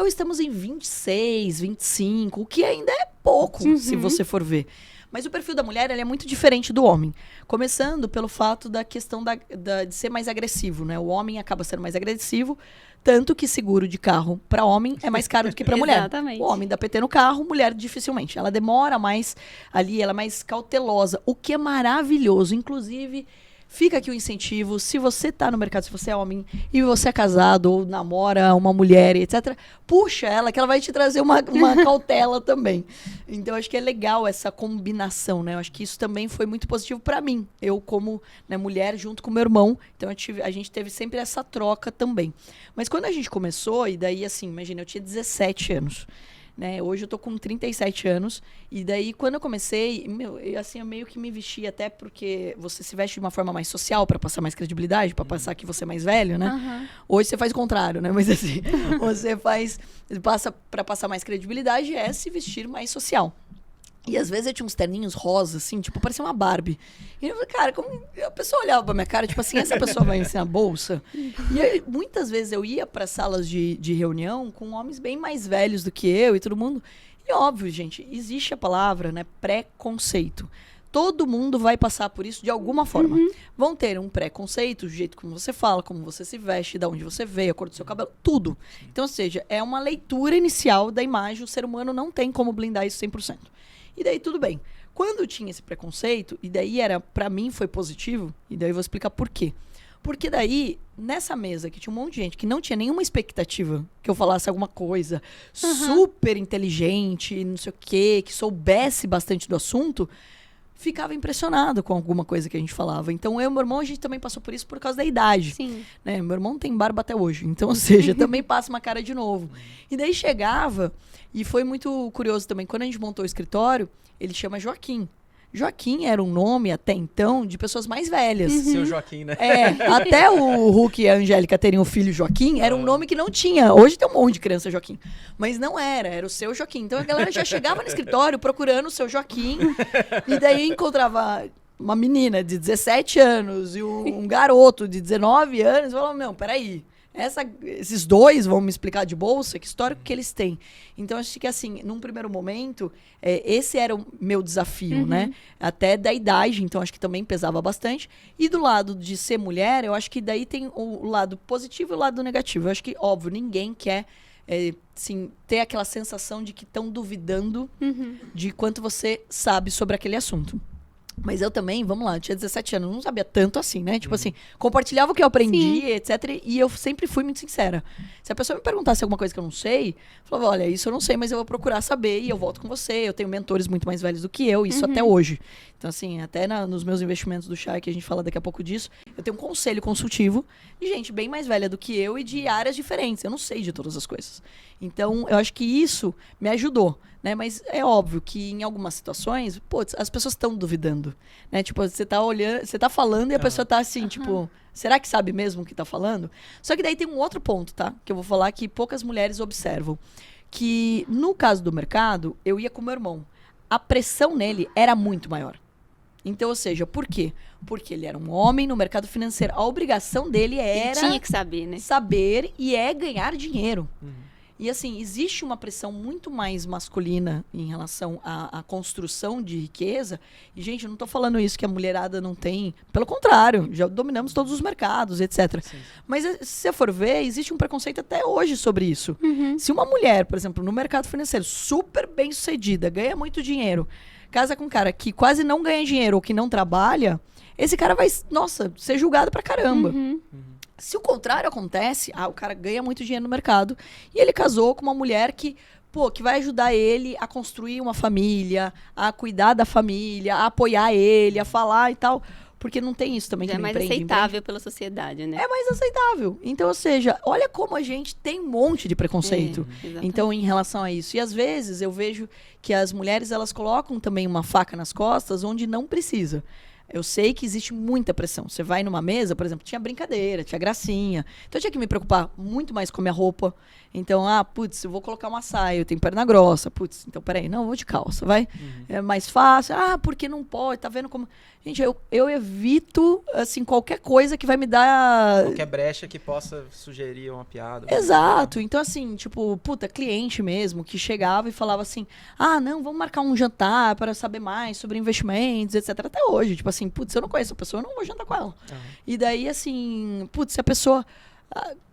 estamos em 26, 25, o que ainda é pouco, se você for ver. Mas o perfil da mulher ele é muito diferente do homem. Começando pelo fato da questão de ser mais agressivo, né? O homem acaba sendo mais agressivo, tanto que seguro de carro para homem é mais caro do que para mulher. Exatamente. O homem dá PT no carro, mulher dificilmente. Ela demora mais ali, ela é mais cautelosa, o que é maravilhoso. Inclusive, fica aqui o incentivo, se você tá no mercado, se você é homem e você é casado ou namora uma mulher, etc., puxa ela, que ela vai te trazer uma cautela também. Então, acho que é legal essa combinação, né? Eu acho que isso também foi muito positivo para mim. Eu, como, né, mulher, junto com meu irmão, então a gente teve sempre essa troca também. Mas quando a gente começou, e daí, assim, imagina, eu tinha 17 anos. Né? Hoje eu tô com 37 anos, e daí quando eu comecei, eu meio que me vesti até porque você se veste de uma forma mais social para passar mais credibilidade, para passar que você é mais velho, né? Hoje você faz o contrário, né? Mas assim, passa para passar mais credibilidade é se vestir mais social. E às vezes eu tinha uns terninhos rosa, assim, tipo, parecia uma Barbie. E eu falei, cara, como a pessoa olhava pra minha cara, tipo assim, essa pessoa vai ensinar bolsa? E aí, muitas vezes eu ia para salas de reunião com homens bem mais velhos do que eu e todo mundo. E óbvio, gente, existe a palavra, né, preconceito. Todo mundo vai passar por isso de alguma forma. Vão ter um preconceito, o jeito como você fala, como você se veste, de onde você veio, a cor do seu cabelo, tudo. Então, ou seja, é uma leitura inicial da imagem, o ser humano não tem como blindar isso 100%. E daí tudo bem. Quando eu tinha esse preconceito, e daí pra mim foi positivo, e daí eu vou explicar por quê. Porque daí, nessa mesa que tinha um monte de gente que não tinha nenhuma expectativa que eu falasse alguma coisa super inteligente, não sei o quê, que soubesse bastante do assunto, ficava impressionado com alguma coisa que a gente falava. Então, eu e meu irmão, a gente também passou por isso por causa da idade. Sim. Né? Meu irmão tem barba até hoje. Então, ou seja, também passa uma cara de novo. E daí chegava, e foi muito curioso também, quando a gente montou o escritório, ele chama Joaquim. Joaquim era um nome, até então, de pessoas mais velhas. Seu Joaquim, né? Até o Hulk e a Angélica terem o filho Joaquim, era um nome que não tinha. Hoje tem um monte de criança Joaquim. Mas não era o seu Joaquim. Então a galera já chegava no escritório procurando o seu Joaquim. E daí encontrava uma menina de 17 anos e um garoto de 19 anos. E falava, não, peraí. Esses dois vão me explicar de bolsa, que histórico que eles têm. Então, acho que, assim, num primeiro momento, esse era o meu desafio, né? Até da idade, então acho que também pesava bastante. E do lado de ser mulher, eu acho que daí tem o lado positivo e o lado negativo. Eu acho que, óbvio, ninguém quer assim, ter aquela sensação de que estão duvidando de quanto você sabe sobre aquele assunto. Mas eu também, vamos lá, eu tinha 17 anos, não sabia tanto assim, né? Tipo assim, compartilhava o que eu aprendi, etc. E eu sempre fui muito sincera. Se a pessoa me perguntasse alguma coisa que eu não sei, eu falava, olha, isso eu não sei, mas eu vou procurar saber e eu volto com você. Eu tenho mentores muito mais velhos do que eu, isso até hoje. Então, assim, até nos meus investimentos do Chá, que a gente fala daqui a pouco disso, eu tenho um conselho consultivo de gente bem mais velha do que eu e de áreas diferentes. Eu não sei de todas as coisas. Então, eu acho que isso me ajudou. Né? Mas é óbvio que em algumas situações, putz, as pessoas estão duvidando, né? Tipo, você tá olhando, você tá falando e a pessoa tá assim, tipo, será que sabe mesmo o que tá falando? Só que daí tem um outro ponto, tá? Que eu vou falar que poucas mulheres observam. Que no caso do mercado, eu ia com meu irmão. A pressão nele era muito maior. Então, ou seja, por quê? Porque ele era um homem no mercado financeiro. A obrigação dele era... Ele tinha que saber, né? Saber e ganhar dinheiro. E assim, existe uma pressão muito mais masculina em relação à construção de riqueza. E, gente, eu não estou falando isso que a mulherada não tem. Pelo contrário, já dominamos todos os mercados, etc. Sim. Mas, se você for ver, existe um preconceito até hoje sobre isso. Se uma mulher, por exemplo, no mercado financeiro, super bem sucedida, ganha muito dinheiro, casa com um cara que quase não ganha dinheiro ou que não trabalha, esse cara vai, nossa, ser julgado pra caramba. Se o contrário acontece, o cara ganha muito dinheiro no mercado e ele casou com uma mulher que vai ajudar ele a construir uma família, a cuidar da família, a apoiar ele, a falar e tal. Porque não tem isso também Já que é mais empreende, aceitável pela sociedade, né? É mais aceitável. Então, ou seja, olha como a gente tem um monte de preconceito. Então, em relação a isso. E às vezes eu vejo que as mulheres, elas colocam também uma faca nas costas onde não precisa. Eu sei que existe muita pressão. Você vai numa mesa, por exemplo, tinha brincadeira, tinha gracinha. Então eu tinha que me preocupar muito mais com a minha roupa. Então, eu vou colocar uma saia, eu tenho perna grossa. Então peraí, não, eu vou de calça, vai? É mais fácil. Porque não pode, tá vendo como... Gente, eu evito, assim, qualquer coisa que vai me dar... Qualquer brecha que possa sugerir uma piada. Exato. Então, assim, cliente mesmo, que chegava e falava assim, não, vamos marcar um jantar para saber mais sobre investimentos, etc. Até hoje, tipo assim, eu não conheço a pessoa, eu não vou jantar com ela. E daí, assim, se a pessoa...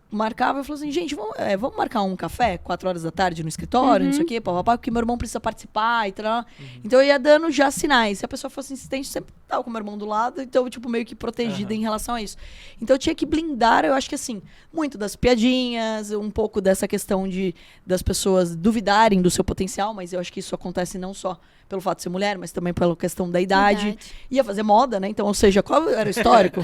marcava e falou assim, gente, vamos marcar um café 4 horas da tarde no escritório, não sei o quê, porque meu irmão precisa participar e tal. Então eu ia dando já sinais. Se a pessoa fosse insistente, sempre tava com o meu irmão do lado, então, meio que protegida em relação a isso. Então eu tinha que blindar, eu acho que assim, muito das piadinhas, um pouco dessa questão das pessoas duvidarem do seu potencial, mas eu acho que isso acontece não só pelo fato de ser mulher, mas também pela questão da idade. Ia fazer moda, né? Então, ou seja, qual era o histórico?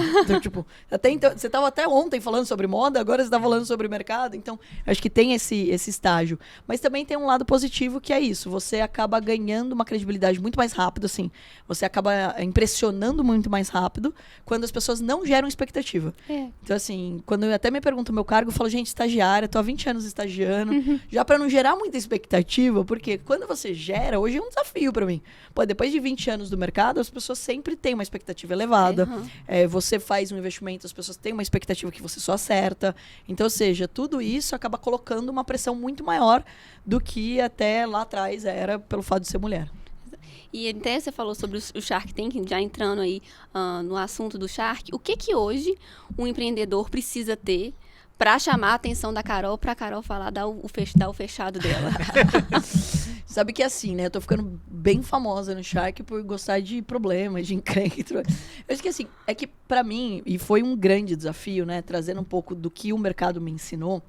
Então, você estava até ontem falando sobre moda, agora você está falando sobre mercado. Então, acho que tem esse estágio. Mas também tem um lado positivo que é isso. Você acaba ganhando uma credibilidade muito mais rápido, assim. Você acaba impressionando muito mais rápido quando as pessoas não geram expectativa. Então, assim, quando eu até me pergunto o meu cargo, eu falo, gente, estagiária, tô há 20 anos estagiando. Já para não gerar muita expectativa, porque quando você gera, hoje é um desafio para mim. Depois de 20 anos do mercado, as pessoas sempre têm uma expectativa elevada. Você faz um investimento, as pessoas têm uma expectativa que você só acerta. Então, ou seja, tudo isso acaba colocando uma pressão muito maior do que até lá atrás era pelo fato de ser mulher. E até você falou sobre o Shark Tank, já entrando aí no assunto do Shark. O que hoje um empreendedor precisa ter para chamar a atenção da Carol, para a Carol dar o fechado dela? Sabe que é assim, né? Eu tô ficando bem famosa no Shark por gostar de problemas, de encrenca. Eu acho que assim, é que pra mim, e foi um grande desafio, né? Trazendo um pouco do que o mercado me ensinou.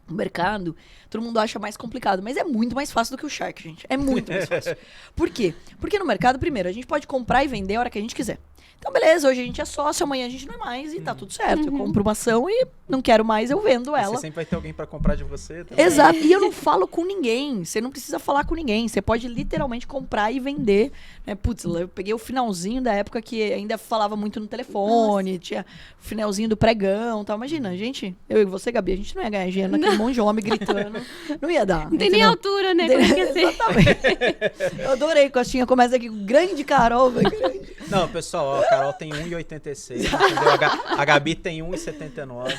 O mercado, todo mundo acha mais complicado, mas é muito mais fácil do que o Shark, gente. É muito mais fácil. Por quê? Porque no mercado, primeiro, a gente pode comprar e vender a hora que a gente quiser. Então, beleza, hoje a gente é sócio, amanhã a gente não é mais e tá tudo certo. Eu compro uma ação e não quero mais, eu vendo ela. Você sempre vai ter alguém pra comprar de você também. Exato. E eu não falo com ninguém. Você não precisa falar com ninguém. Você pode literalmente comprar e vender. Né? Eu peguei o finalzinho da época que ainda falava muito no telefone, tinha o finalzinho do pregão e tal. Imagina, gente, eu e você, Gabi, a gente não ia ganhar dinheiro naquele monte de homem gritando. Não ia dar. Não tem nem altura, né? Exatamente. Eu adorei, Costinha. Começa aqui com grande Carol. Grande. Não, pessoal, a Carol tem 1,86, entendeu? A Gabi tem 1,79.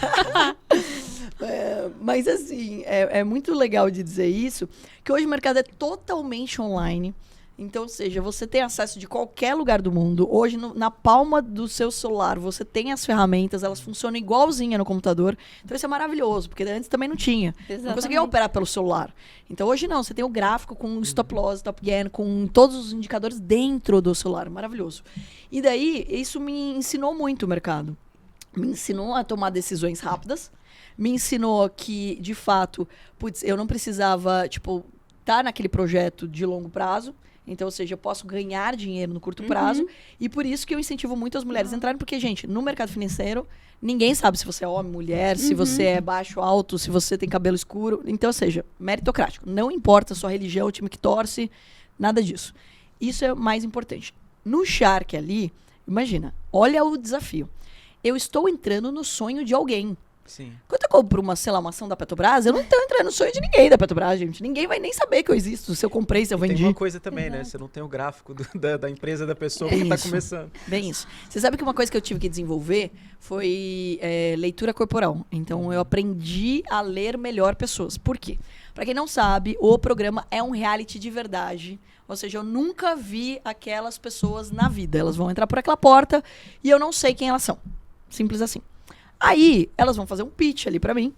Mas assim, é muito legal de dizer isso, que hoje o mercado é totalmente online. Então, ou seja, você tem acesso de qualquer lugar do mundo. Hoje, na palma do seu celular, você tem as ferramentas, elas funcionam igualzinha no computador. Então, isso é maravilhoso, porque antes também não tinha. Exatamente. Não conseguia operar pelo celular. Então, hoje não, você tem o gráfico com stop loss, stop gain, com todos os indicadores dentro do celular. Maravilhoso. E daí, isso me ensinou muito o mercado. Me ensinou a tomar decisões rápidas. Me ensinou que, de fato, eu não precisava, estar naquele projeto de longo prazo. Então, ou seja, eu posso ganhar dinheiro no curto prazo. E por isso que eu incentivo muito as mulheres a entrarem. Porque, gente, no mercado financeiro, ninguém sabe se você é homem, mulher, se você é baixo, alto, se você tem cabelo escuro. Então, ou seja, meritocrático. Não importa a sua religião, o time que torce, nada disso. Isso é o mais importante. No Shark ali, imagina, olha o desafio. Eu estou entrando no sonho de alguém. Sim. Quando eu compro uma ação da Petrobras, eu não estou entrando no sonho de ninguém da Petrobras, gente. Ninguém vai nem saber que eu existo, se eu comprei, se eu vendi. Tem uma coisa também, né? Você não tem o gráfico da empresa da pessoa que está começando. Bem isso. Você sabe que uma coisa que eu tive que desenvolver foi leitura corporal. Então, eu aprendi a ler melhor pessoas. Por quê? Para quem não sabe, o programa é um reality de verdade. Ou seja, eu nunca vi aquelas pessoas na vida. Elas vão entrar por aquela porta e eu não sei quem elas são. Simples assim. Aí, elas vão fazer um pitch ali pra mim.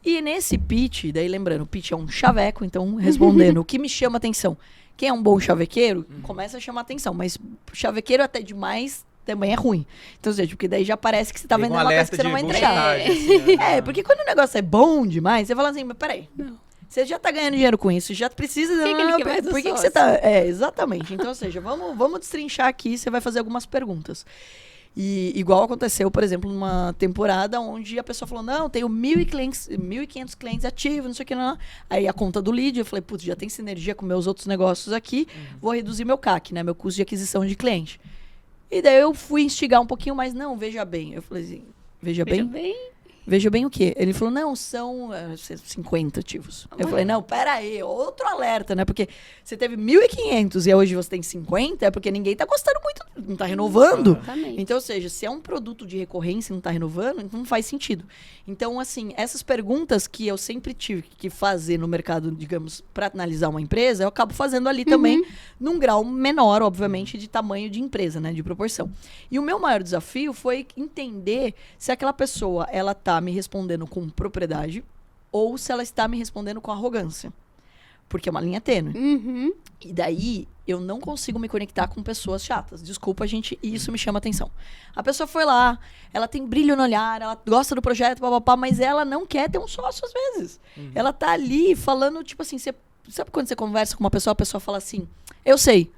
E nesse pitch, daí lembrando, o pitch é um chaveco, então respondendo, o que me chama atenção? Quem é um bom chavequeiro, começa a chamar atenção. Mas chavequeiro até demais também é ruim. Então, ou seja, porque daí já parece que você tá Liga vendendo um uma coisa alerta que você não vai de entregar. bullshitagem, assim, Porque quando o negócio é bom demais, você fala assim, mas peraí. Não. Você já tá ganhando dinheiro com isso, já precisa... que ele quer mais do por que sócio? você tá... exatamente. Então, ou seja, vamos destrinchar aqui, você vai fazer algumas perguntas. E igual aconteceu, por exemplo, numa temporada onde a pessoa falou, não, tenho 1.500 clientes ativos, não sei o que, não. Aí a conta do lead, eu falei, putz, já tem sinergia com meus outros negócios aqui, vou reduzir meu CAC, né, meu custo de aquisição de cliente. E daí eu fui instigar um pouquinho mais, não, veja bem. Eu falei assim, veja bem? Veja bem o quê? Ele falou, não, são 50 ativos. Eu falei, não, pera aí, outro alerta, né? Porque você teve 1.500 e hoje você tem 50, é porque ninguém tá gostando muito, não tá renovando. Exatamente. Então, ou seja, se é um produto de recorrência e não tá renovando, então não faz sentido. Então, assim, essas perguntas que eu sempre tive que fazer no mercado, digamos, para analisar uma empresa, eu acabo fazendo ali também, num grau menor, obviamente, de tamanho de empresa, né? De proporção. E o meu maior desafio foi entender se aquela pessoa, ela tá me respondendo com propriedade ou se ela está me respondendo com arrogância. Porque é uma linha tênue. E daí, eu não consigo me conectar com pessoas chatas. Desculpa, gente, e isso me chama atenção. A pessoa foi lá, ela tem brilho no olhar, ela gosta do projeto, papapá, mas ela não quer ter um sócio às vezes. Ela tá ali falando, tipo assim, sabe quando você conversa com uma pessoa, a pessoa fala assim, eu sei.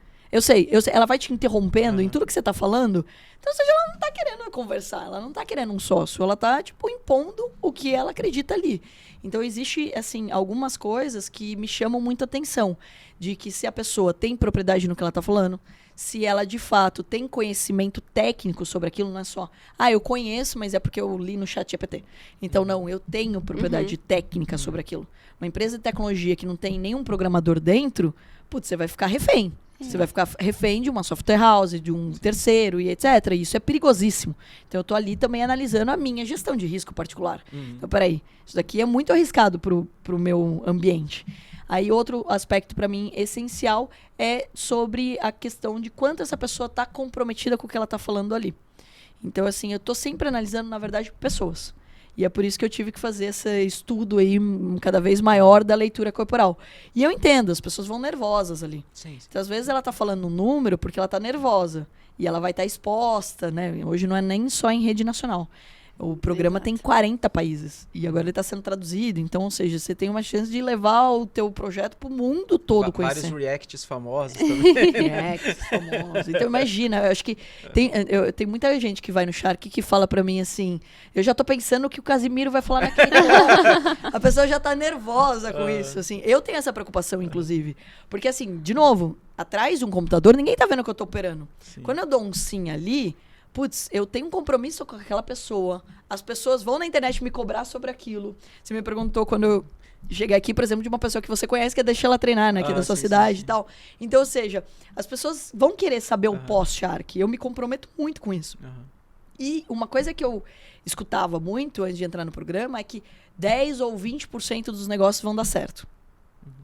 Ela vai te interrompendo em tudo que você tá falando. Então, ou seja, ela não tá querendo conversar, ela não tá querendo um sócio, ela tá, tipo, impondo o que ela acredita ali. Então, existe, assim, algumas coisas que me chamam muito atenção. De que se a pessoa tem propriedade no que ela tá falando, se ela, de fato, tem conhecimento técnico sobre aquilo, não é só, eu conheço, mas é porque eu li no chat GPT. Então, não, eu tenho propriedade técnica sobre aquilo. Uma empresa de tecnologia que não tem nenhum programador dentro, putz, você vai ficar refém. Você vai ficar refém de uma software house, de um terceiro e etc. E isso é perigosíssimo. Então, eu tô ali também analisando a minha gestão de risco particular. Então, peraí, isso daqui é muito arriscado pro meu ambiente. Aí, outro aspecto para mim essencial é sobre a questão de quanto essa pessoa tá comprometida com o que ela tá falando ali. Então, assim, eu tô sempre analisando, na verdade, pessoas. E é por isso que eu tive que fazer esse estudo aí cada vez maior da leitura corporal. E eu entendo, as pessoas vão nervosas ali. Sim. Então, às vezes ela tá falando um número porque ela tá nervosa. E ela vai estar exposta, né? Hoje não é nem só em rede nacional. O programa tem 40 países. E agora ele está sendo traduzido. Então, ou seja, você tem uma chance de levar o teu projeto para o mundo todo conhecer. Vários reacts famosos também. Reacts famosos. Então, imagina, eu acho que tem muita gente que vai no Shark que fala para mim assim, eu já tô pensando o que o Casimiro vai falar naquele momento. A pessoa já tá nervosa com isso. Assim. Eu tenho essa preocupação, inclusive. Porque, assim, de novo, atrás de um computador, ninguém tá vendo o que eu tô operando. Sim. Quando eu dou um sim ali, putz, eu tenho um compromisso com aquela pessoa. As pessoas vão na internet me cobrar sobre aquilo. Você me perguntou quando eu cheguei aqui, por exemplo, de uma pessoa que você conhece, que é deixar ela treinar, né? Que é da sua cidade e tal. Então, ou seja, as pessoas vão querer saber o pós-Shark. Eu me comprometo muito com isso. E uma coisa que eu escutava muito antes de entrar no programa é que 10 ou 20% dos negócios vão dar certo.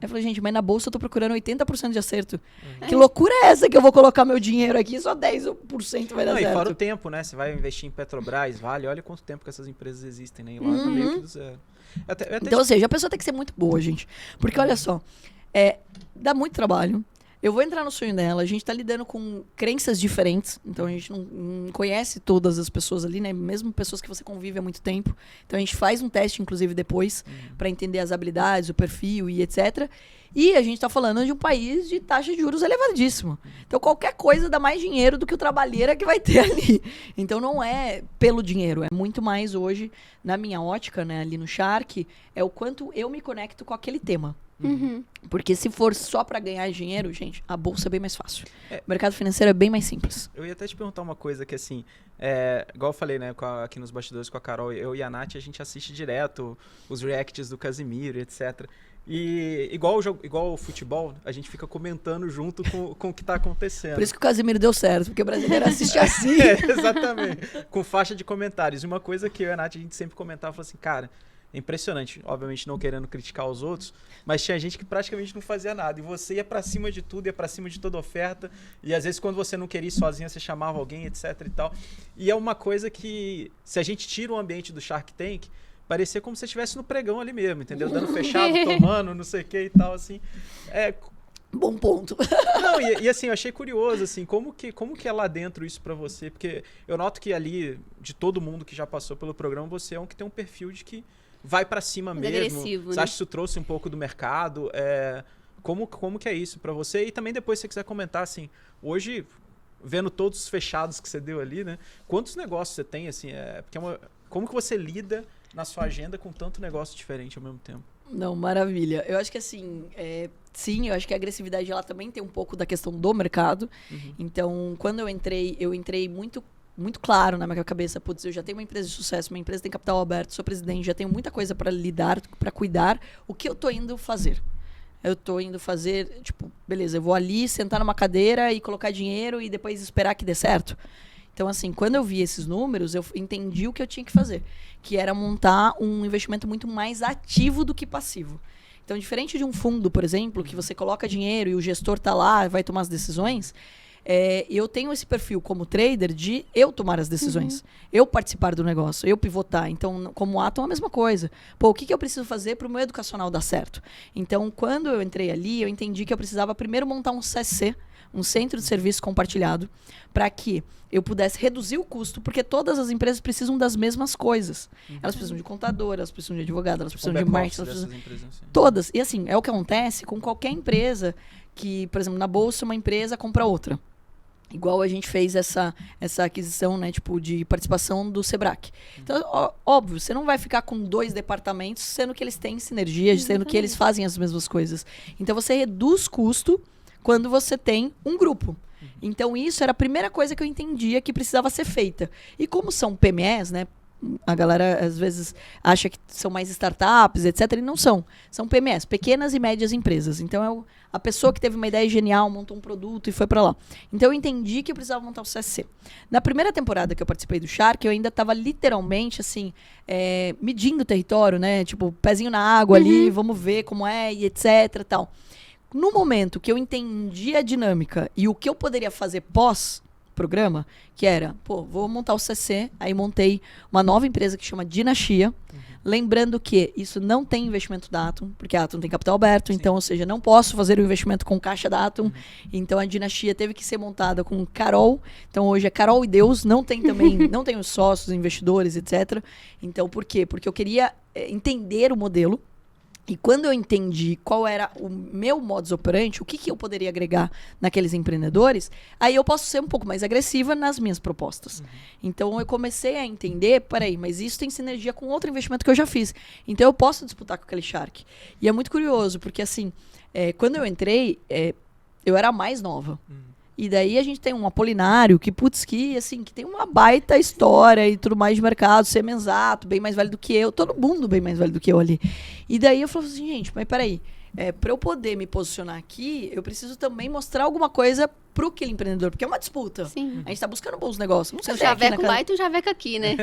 Eu falei, gente, mas na bolsa eu tô procurando 80% de acerto. Que loucura é essa que eu vou colocar meu dinheiro aqui e só 10% vai dar certo? E fora o tempo, né? Você vai investir em Petrobras, Vale, olha quanto tempo que essas empresas existem, né? E lá tá meio que do zero. Então, ou seja, a pessoa tem que ser muito boa, gente. Porque, olha só, dá muito trabalho. Eu vou entrar no sonho dela, a gente tá lidando com crenças diferentes, então a gente não conhece todas as pessoas ali, né? Mesmo pessoas que você convive há muito tempo. Então a gente faz um teste, inclusive, depois, para entender as habilidades, o perfil e etc. E a gente tá falando de um país de taxa de juros elevadíssima. Então qualquer coisa dá mais dinheiro do que o trabalheira que vai ter ali. Então não é pelo dinheiro, é muito mais hoje, na minha ótica, né, ali no Shark, é o quanto eu me conecto com aquele tema. Porque se for só pra ganhar dinheiro, gente, a bolsa é bem mais fácil. O mercado financeiro é bem mais simples. Eu ia até te perguntar uma coisa que, assim, igual eu falei, né, aqui nos bastidores com a Carol, eu e a Nath, a gente assiste direto os reacts do Casimiro, etc. E igual o futebol, a gente fica comentando junto com o que tá acontecendo. Por isso que o Casimiro deu certo, porque o brasileiro assiste assim. Exatamente. Com faixa de comentários. E uma coisa que eu e a Nath, a gente sempre comentava, falou assim, cara, é impressionante, obviamente não querendo criticar os outros, mas tinha gente que praticamente não fazia nada. E você ia pra cima de tudo, ia pra cima de toda oferta. E às vezes quando você não queria ir sozinha, você chamava alguém, etc e tal. E é uma coisa que, se a gente tira o ambiente do Shark Tank, parecia como se você estivesse no pregão ali mesmo, entendeu? Dando fechado, tomando, não sei o que e tal, assim. Bom ponto. Não, e assim, eu achei curioso, assim, como que é lá dentro isso pra você? Porque eu noto que ali, de todo mundo que já passou pelo programa, você é um que tem um perfil de que vai pra cima Mais mesmo. agressivo, Você né? acha que isso trouxe um pouco do mercado? Como que é isso pra você? E também depois, se você quiser comentar, assim, hoje, vendo todos os fechados que você deu ali, né? Quantos negócios você tem, assim? Como que você lida na sua agenda com tanto negócio diferente ao mesmo tempo? Não, maravilha. Eu acho que assim, sim, eu acho que a agressividade ela também tem um pouco da questão do mercado. Então, quando eu entrei muito claro na minha cabeça, putz, eu já tenho uma empresa de sucesso, uma empresa que tem capital aberto, sou presidente, já tenho muita coisa para lidar, para cuidar. O que eu tô indo fazer? Eu tô indo fazer, tipo, beleza, eu vou ali sentar numa cadeira e colocar dinheiro e depois esperar que dê certo. Então, assim, quando eu vi esses números, eu entendi o que eu tinha que fazer, que era montar um investimento muito mais ativo do que passivo. Então, diferente de um fundo, por exemplo, que você coloca dinheiro e o gestor tá lá, vai tomar as decisões, eu tenho esse perfil como trader de eu tomar as decisões, eu participar do negócio, eu pivotar. Então, como Atom, a mesma coisa. Pô, o que eu preciso fazer para o meu educacional dar certo? Então, quando eu entrei ali, eu entendi que eu precisava primeiro montar um CSC, um centro de serviço compartilhado, para que eu pudesse reduzir o custo, porque todas as empresas precisam das mesmas coisas. Elas precisam de contador, elas precisam de advogado, elas precisam de marketing, elas precisam... Empresas, assim. Todas. E assim, é o que acontece com qualquer empresa que, por exemplo, na bolsa, uma empresa compra outra. Igual a gente fez essa aquisição, né, tipo, de participação do Sebrae. Então, óbvio, você não vai ficar com 2 departamentos, sendo que eles têm sinergia, sendo que eles fazem as mesmas coisas. Então, você reduz custo quando você tem um grupo. Então, isso era a primeira coisa que eu entendia que precisava ser feita. E como são PMEs, né? A galera, às vezes, acha que são mais startups, etc. E não são. São PMEs, pequenas e médias empresas. Então, a pessoa que teve uma ideia genial, montou um produto e foi para lá. Então, eu entendi que eu precisava montar o CSC. Na primeira temporada que eu participei do Shark, eu ainda estava literalmente, assim, medindo o território, né? Tipo, pezinho na água ali, vamos ver como é e etc. Tal. No momento que eu entendi a dinâmica e o que eu poderia fazer pós-programa, que era, vou montar o CC, aí montei uma nova empresa que chama Dinastia, lembrando que isso não tem investimento da Atom, porque a Atom tem capital aberto, então, ou seja, não posso fazer o investimento com caixa da Atom, então a Dinastia teve que ser montada com Carol, então hoje é Carol e Deus, não tem os sócios, investidores, etc. Então, por quê? Porque eu queria entender o modelo. E quando eu entendi qual era o meu modus operandi, o que eu poderia agregar naqueles empreendedores, aí eu posso ser um pouco mais agressiva nas minhas propostas. Então, eu comecei a entender, peraí, mas isso tem sinergia com outro investimento que eu já fiz. Então, eu posso disputar com aquele Shark. E é muito curioso, porque assim, quando eu entrei, eu era a mais nova. E daí a gente tem um Apolinário que tem uma baita história e tudo mais de mercado, semenzato, bem mais velho do que eu, todo mundo bem mais velho do que eu ali. E daí eu falei assim, gente, mas peraí, para eu poder me posicionar aqui, eu preciso também mostrar alguma coisa pro aquele empreendedor, porque é uma disputa. Sim. A gente tá buscando bons negócios. Não sei O chaveco lá e tu javeca aqui, né?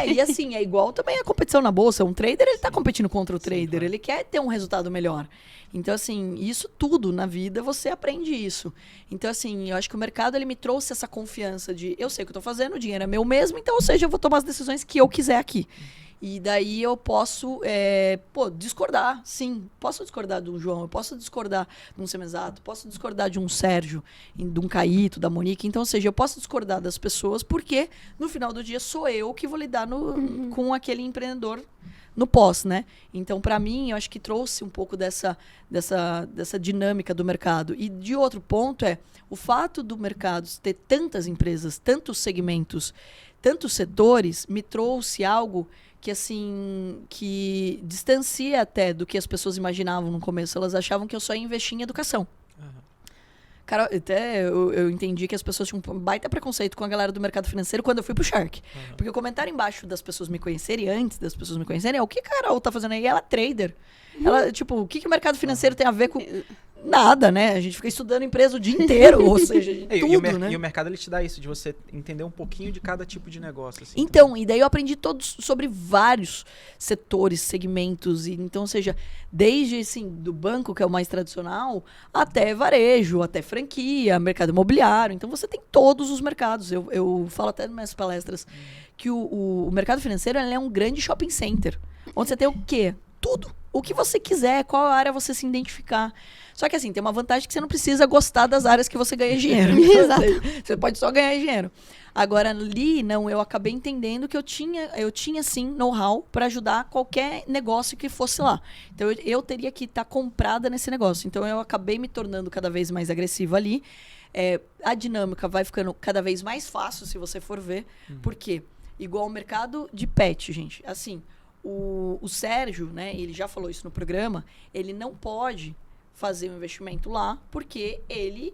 E assim, é igual também a competição na bolsa. Um trader, ele tá competindo contra o trader, claro. ele quer ter um resultado melhor. Então, assim, isso tudo na vida, você aprende isso. Então, assim, eu acho que o mercado, ele me trouxe essa confiança de, eu sei o que eu tô fazendo, o dinheiro é meu mesmo, então, ou seja, eu vou tomar as decisões que eu quiser aqui. E daí eu posso, discordar, sim. Posso discordar de um João, eu posso discordar de um Semenzato, posso discordar de um Sérgio, de um Caíto, da Monique. Então, ou seja, eu posso discordar das pessoas porque, no final do dia, sou eu que vou lidar com aquele empreendedor no pós, né? Então, para mim, eu acho que trouxe um pouco dessa dinâmica do mercado. E de outro ponto o fato do mercado ter tantas empresas, tantos segmentos, tantos setores, me trouxe algo que, assim, que distancia até do que as pessoas imaginavam no começo. Elas achavam que eu só ia investir em educação. Cara, até eu entendi que as pessoas tinham um baita preconceito com a galera do mercado financeiro quando eu fui pro Shark. Porque o comentário embaixo das pessoas me conhecerem, antes das pessoas me conhecerem, é o que a Carol tá fazendo aí? Ela é trader. Ela, tipo, o que o mercado financeiro tem a ver com... Nada, né? A gente fica estudando empresa o dia inteiro, ou seja, tudo, né? E o mercado, ele te dá isso, de você entender um pouquinho de cada tipo de negócio. Assim, então, e daí eu aprendi sobre vários setores, segmentos. Então, ou seja, desde, assim, do banco, que é o mais tradicional, até varejo, até franquia, mercado imobiliário. Então, você tem todos os mercados. Eu falo até nas minhas palestras que o mercado financeiro, ele é um grande shopping center. Onde você tem o quê? tudo. O que você quiser, qual área você se identificar. Só que assim, tem uma vantagem que você não precisa gostar das áreas que você ganha dinheiro. Exato. Você pode só ganhar dinheiro. Agora, ali, não, eu acabei entendendo que eu tinha sim, know-how para ajudar qualquer negócio que fosse lá. Então, eu teria que estar comprada nesse negócio. Então, eu acabei me tornando cada vez mais agressiva ali. A dinâmica vai ficando cada vez mais fácil, se você for ver. Por quê? Igual o mercado de pet, gente. Assim, o Sérgio, né, ele já falou isso no programa, ele não pode fazer um investimento lá porque ele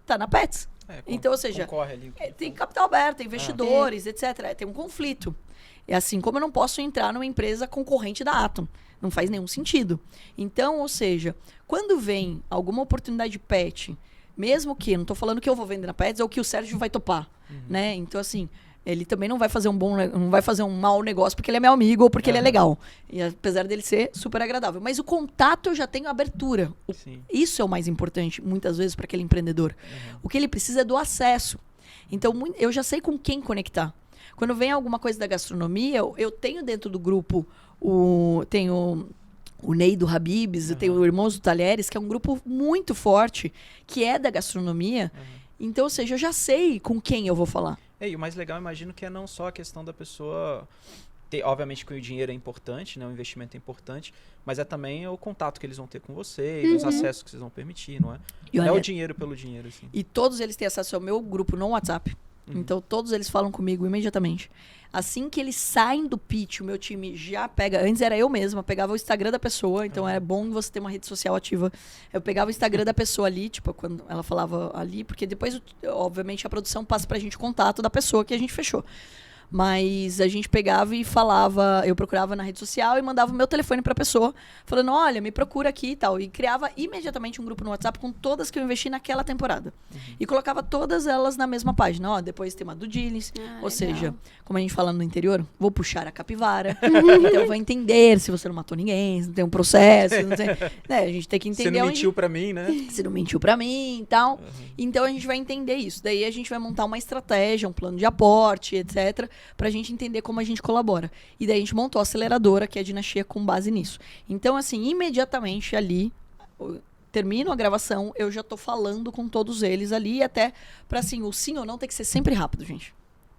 tá na Pets. Então, ou seja, ali, tem capital aberto, tem investidores, etc. Tem um conflito. É assim como eu não posso entrar numa empresa concorrente da Atom. Não faz nenhum sentido. Então, ou seja, quando vem alguma oportunidade de pet, mesmo que, não estou falando que eu vou vender na Pets ou que o Sérgio vai topar, né? Então, assim, ele também não vai fazer não vai fazer um mau negócio porque ele é meu amigo ou porque ele é legal. E apesar dele ser super agradável. Mas o contato eu já tenho abertura. Isso é o mais importante, muitas vezes, para aquele empreendedor. O que ele precisa é do acesso. Então, eu já sei com quem conectar. Quando vem alguma coisa da gastronomia, eu tenho dentro do grupo tenho o Ney do Habib's, eu tenho o Irmãos do Talheres, que é um grupo muito forte, que é da gastronomia. Então, ou seja, eu já sei com quem eu vou falar. E o mais legal, eu imagino que é não só a questão da pessoa ter, obviamente que o dinheiro é importante, né, o investimento é importante, mas é também o contato que eles vão ter com você, os acessos que vocês vão permitir, não é? Não é o dinheiro pelo dinheiro, assim. E todos eles têm acesso ao meu grupo no WhatsApp. Então, todos eles falam comigo imediatamente. Assim que eles saem do pitch, o meu time já pega... Antes era eu mesma, pegava o Instagram da pessoa, então é bom você ter uma rede social ativa. Eu pegava o Instagram da pessoa ali, tipo, quando ela falava ali, porque depois, obviamente, a produção passa pra gente o contato da pessoa que a gente fechou. Mas a gente pegava e falava, eu procurava na rede social e mandava o meu telefone pra pessoa, falando, olha, me procura aqui e tal. E criava imediatamente um grupo no WhatsApp com todas que eu investi naquela temporada. E colocava todas elas na mesma página. Ó, depois tem uma do Dilis, ou seja, como a gente fala no interior, vou puxar a capivara. Então eu vou entender se você não matou ninguém, se não tem um processo, não tem... A gente tem que entender... Você não mentiu pra mim, né? Você não mentiu pra mim e tal. Então a gente vai entender isso. Daí a gente vai montar uma estratégia, um plano de aporte, etc., pra gente entender como a gente colabora. E daí a gente montou a aceleradora, que é a Dinastia, com base nisso. Então, assim, imediatamente ali, termino a gravação, eu já tô falando com todos eles ali, até pra, assim, o sim ou não tem que ser sempre rápido, gente.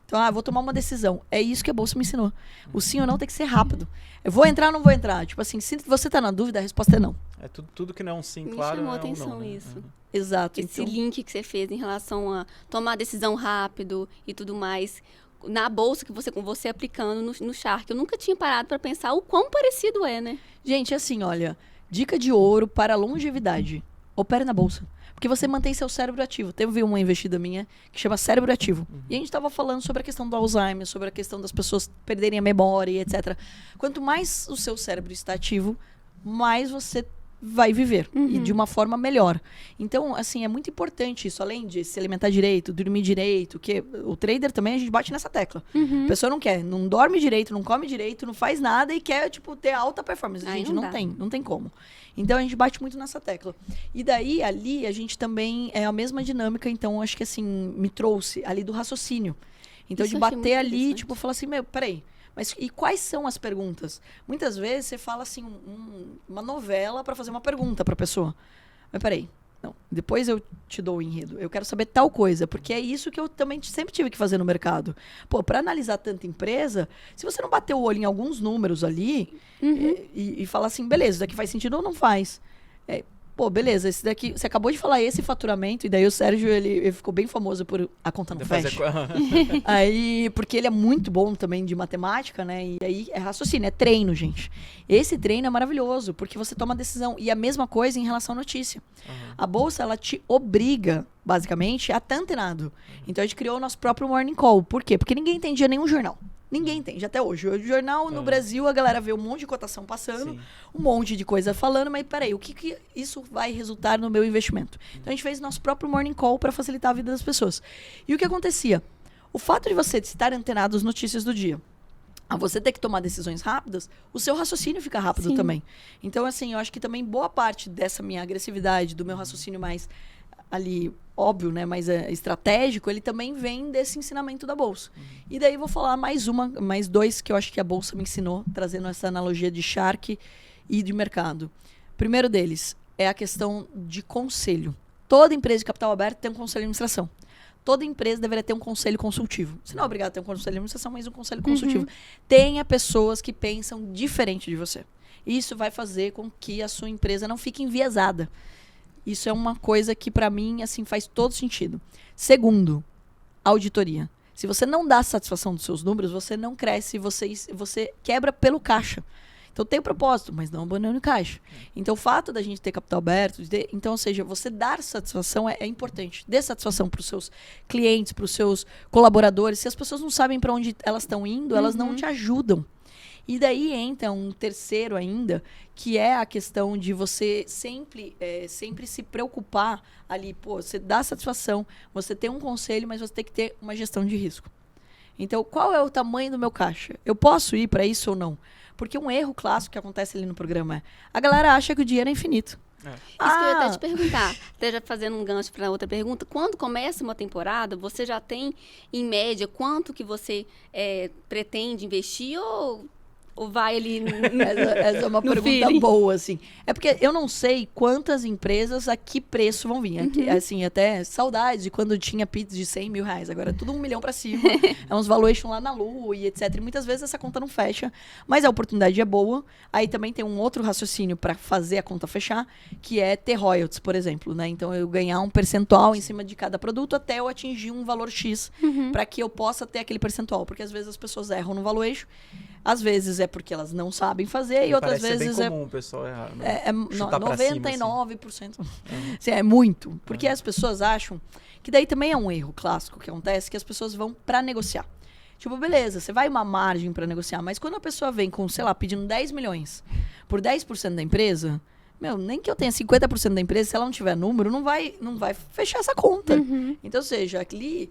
Então, vou tomar uma decisão. É isso que a Bolsa me ensinou. O sim ou não tem que ser rápido. Eu vou entrar ou não vou entrar? Tipo assim, se você tá na dúvida, a resposta é não. É tudo que não é um sim, Me claro, chamou é atenção um não, né? isso. Exato. Esse link que você fez em relação a tomar decisão rápido e tudo mais... Na bolsa que você aplicando no Shark. Eu nunca tinha parado para pensar o quão parecido é, né? Gente, assim, olha, dica de ouro para longevidade. Opere na bolsa. Porque você mantém seu cérebro ativo. Teve uma investida minha que chama cérebro ativo. E a gente estava falando sobre a questão do Alzheimer, sobre a questão das pessoas perderem a memória e etc. Quanto mais o seu cérebro está ativo, mais você vai viver. E de uma forma melhor. Então, assim, é muito importante isso. Além de se alimentar direito, dormir direito, que o trader também, a gente bate nessa tecla. A pessoa não quer, não dorme direito, não come direito, não faz nada e quer, tipo, ter alta performance. Gente, não tem como. Então, a gente bate muito nessa tecla. E daí, ali, a gente também é a mesma dinâmica. Então, acho que, assim, me trouxe ali do raciocínio. Então, Isso de bater ali, tipo, falar assim, peraí. Mas e quais são as perguntas? Muitas vezes você fala assim, uma novela para fazer uma pergunta para a pessoa. Mas peraí, não. Depois eu te dou o enredo. Eu quero saber tal coisa, porque é isso que eu também sempre tive que fazer no mercado. Pô, para analisar tanta empresa, se você não bater o olho em alguns números ali e falar assim, beleza, isso daqui faz sentido ou não faz? Pô, beleza, esse daqui... Você acabou de falar esse faturamento, e daí o Sérgio, ele ficou bem famoso por a conta não fecha. Aí, porque ele é muito bom também de matemática, né? E aí é raciocínio, é treino, gente. Esse treino é maravilhoso, porque você toma decisão. E a mesma coisa em relação à notícia. A Bolsa, ela te obriga, basicamente, a estar antenado. Então, a gente criou o nosso próprio Morning Call. Por quê? Porque ninguém entendia nenhum jornal. Ninguém entende, até hoje. O jornal no Brasil, a galera vê um monte de cotação passando, um monte de coisa falando, mas peraí, o que isso vai resultar no meu investimento? Então a gente fez nosso próprio Morning Call para facilitar a vida das pessoas. E o que acontecia? O fato de você estar antenado às notícias do dia, a você ter que tomar decisões rápidas, o seu raciocínio fica rápido também. Então, assim, eu acho que também boa parte dessa minha agressividade, do meu raciocínio mais ali, óbvio, né, mas estratégico, ele também vem desse ensinamento da Bolsa. E daí vou falar mais dois que eu acho que a Bolsa me ensinou, trazendo essa analogia de Shark e de mercado. Primeiro deles é a questão de conselho. Toda empresa de capital aberto tem um conselho de administração. Toda empresa deveria ter um conselho consultivo. Você não é obrigado a ter um conselho de administração, mas um conselho consultivo. Tenha pessoas que pensam diferente de você. Isso vai fazer com que a sua empresa não fique enviesada. Isso é uma coisa que, para mim, assim, faz todo sentido. Segundo, auditoria. Se você não dá satisfação dos seus números, você não cresce, você quebra pelo caixa. Então tem propósito, mas não abandone o caixa. Então o fato da gente ter capital aberto, então, ou seja, você dar satisfação é importante. Dê satisfação para os seus clientes, para os seus colaboradores. Se as pessoas não sabem para onde elas estão indo, elas não te ajudam. E daí entra um terceiro ainda, que é a questão de você sempre se preocupar ali. Pô, você dá satisfação, você tem um conselho, mas você tem que ter uma gestão de risco. Então, qual é o tamanho do meu caixa? Eu posso ir para isso ou não? Porque um erro clássico que acontece ali no programa é a galera acha que o dinheiro é infinito. Isso que eu ia até te perguntar, até já fazendo um gancho para outra pergunta, quando começa uma temporada, você já tem, em média, quanto que você pretende investir ou vai ali essa é uma pergunta feeling? Boa, assim. É porque eu não sei quantas empresas a que preço vão vir. Aqui, assim, até saudades de quando tinha pizza de 100 mil reais. Agora é tudo 1 milhão pra cima. É uns valuation lá na lua e etc. E muitas vezes essa conta não fecha, mas a oportunidade é boa. Aí também tem um outro raciocínio para fazer a conta fechar, que é ter royalties, por exemplo, né? Então eu ganhar um percentual em cima de cada produto até eu atingir um valor X para que eu possa ter aquele percentual. Porque às vezes as pessoas erram no valuation. Às vezes é porque elas não sabem fazer e outras vezes é comum o pessoal errar. É 99%. Cima, assim, é muito. Porque as pessoas acham que daí também é um erro clássico que acontece, que as pessoas vão para negociar. Tipo, beleza, você vai uma margem para negociar, mas quando a pessoa vem com, sei lá, pedindo 10 milhões por 10% da empresa, nem que eu tenha 50% da empresa, se ela não tiver número, não vai fechar essa conta. Então, ou seja, ali,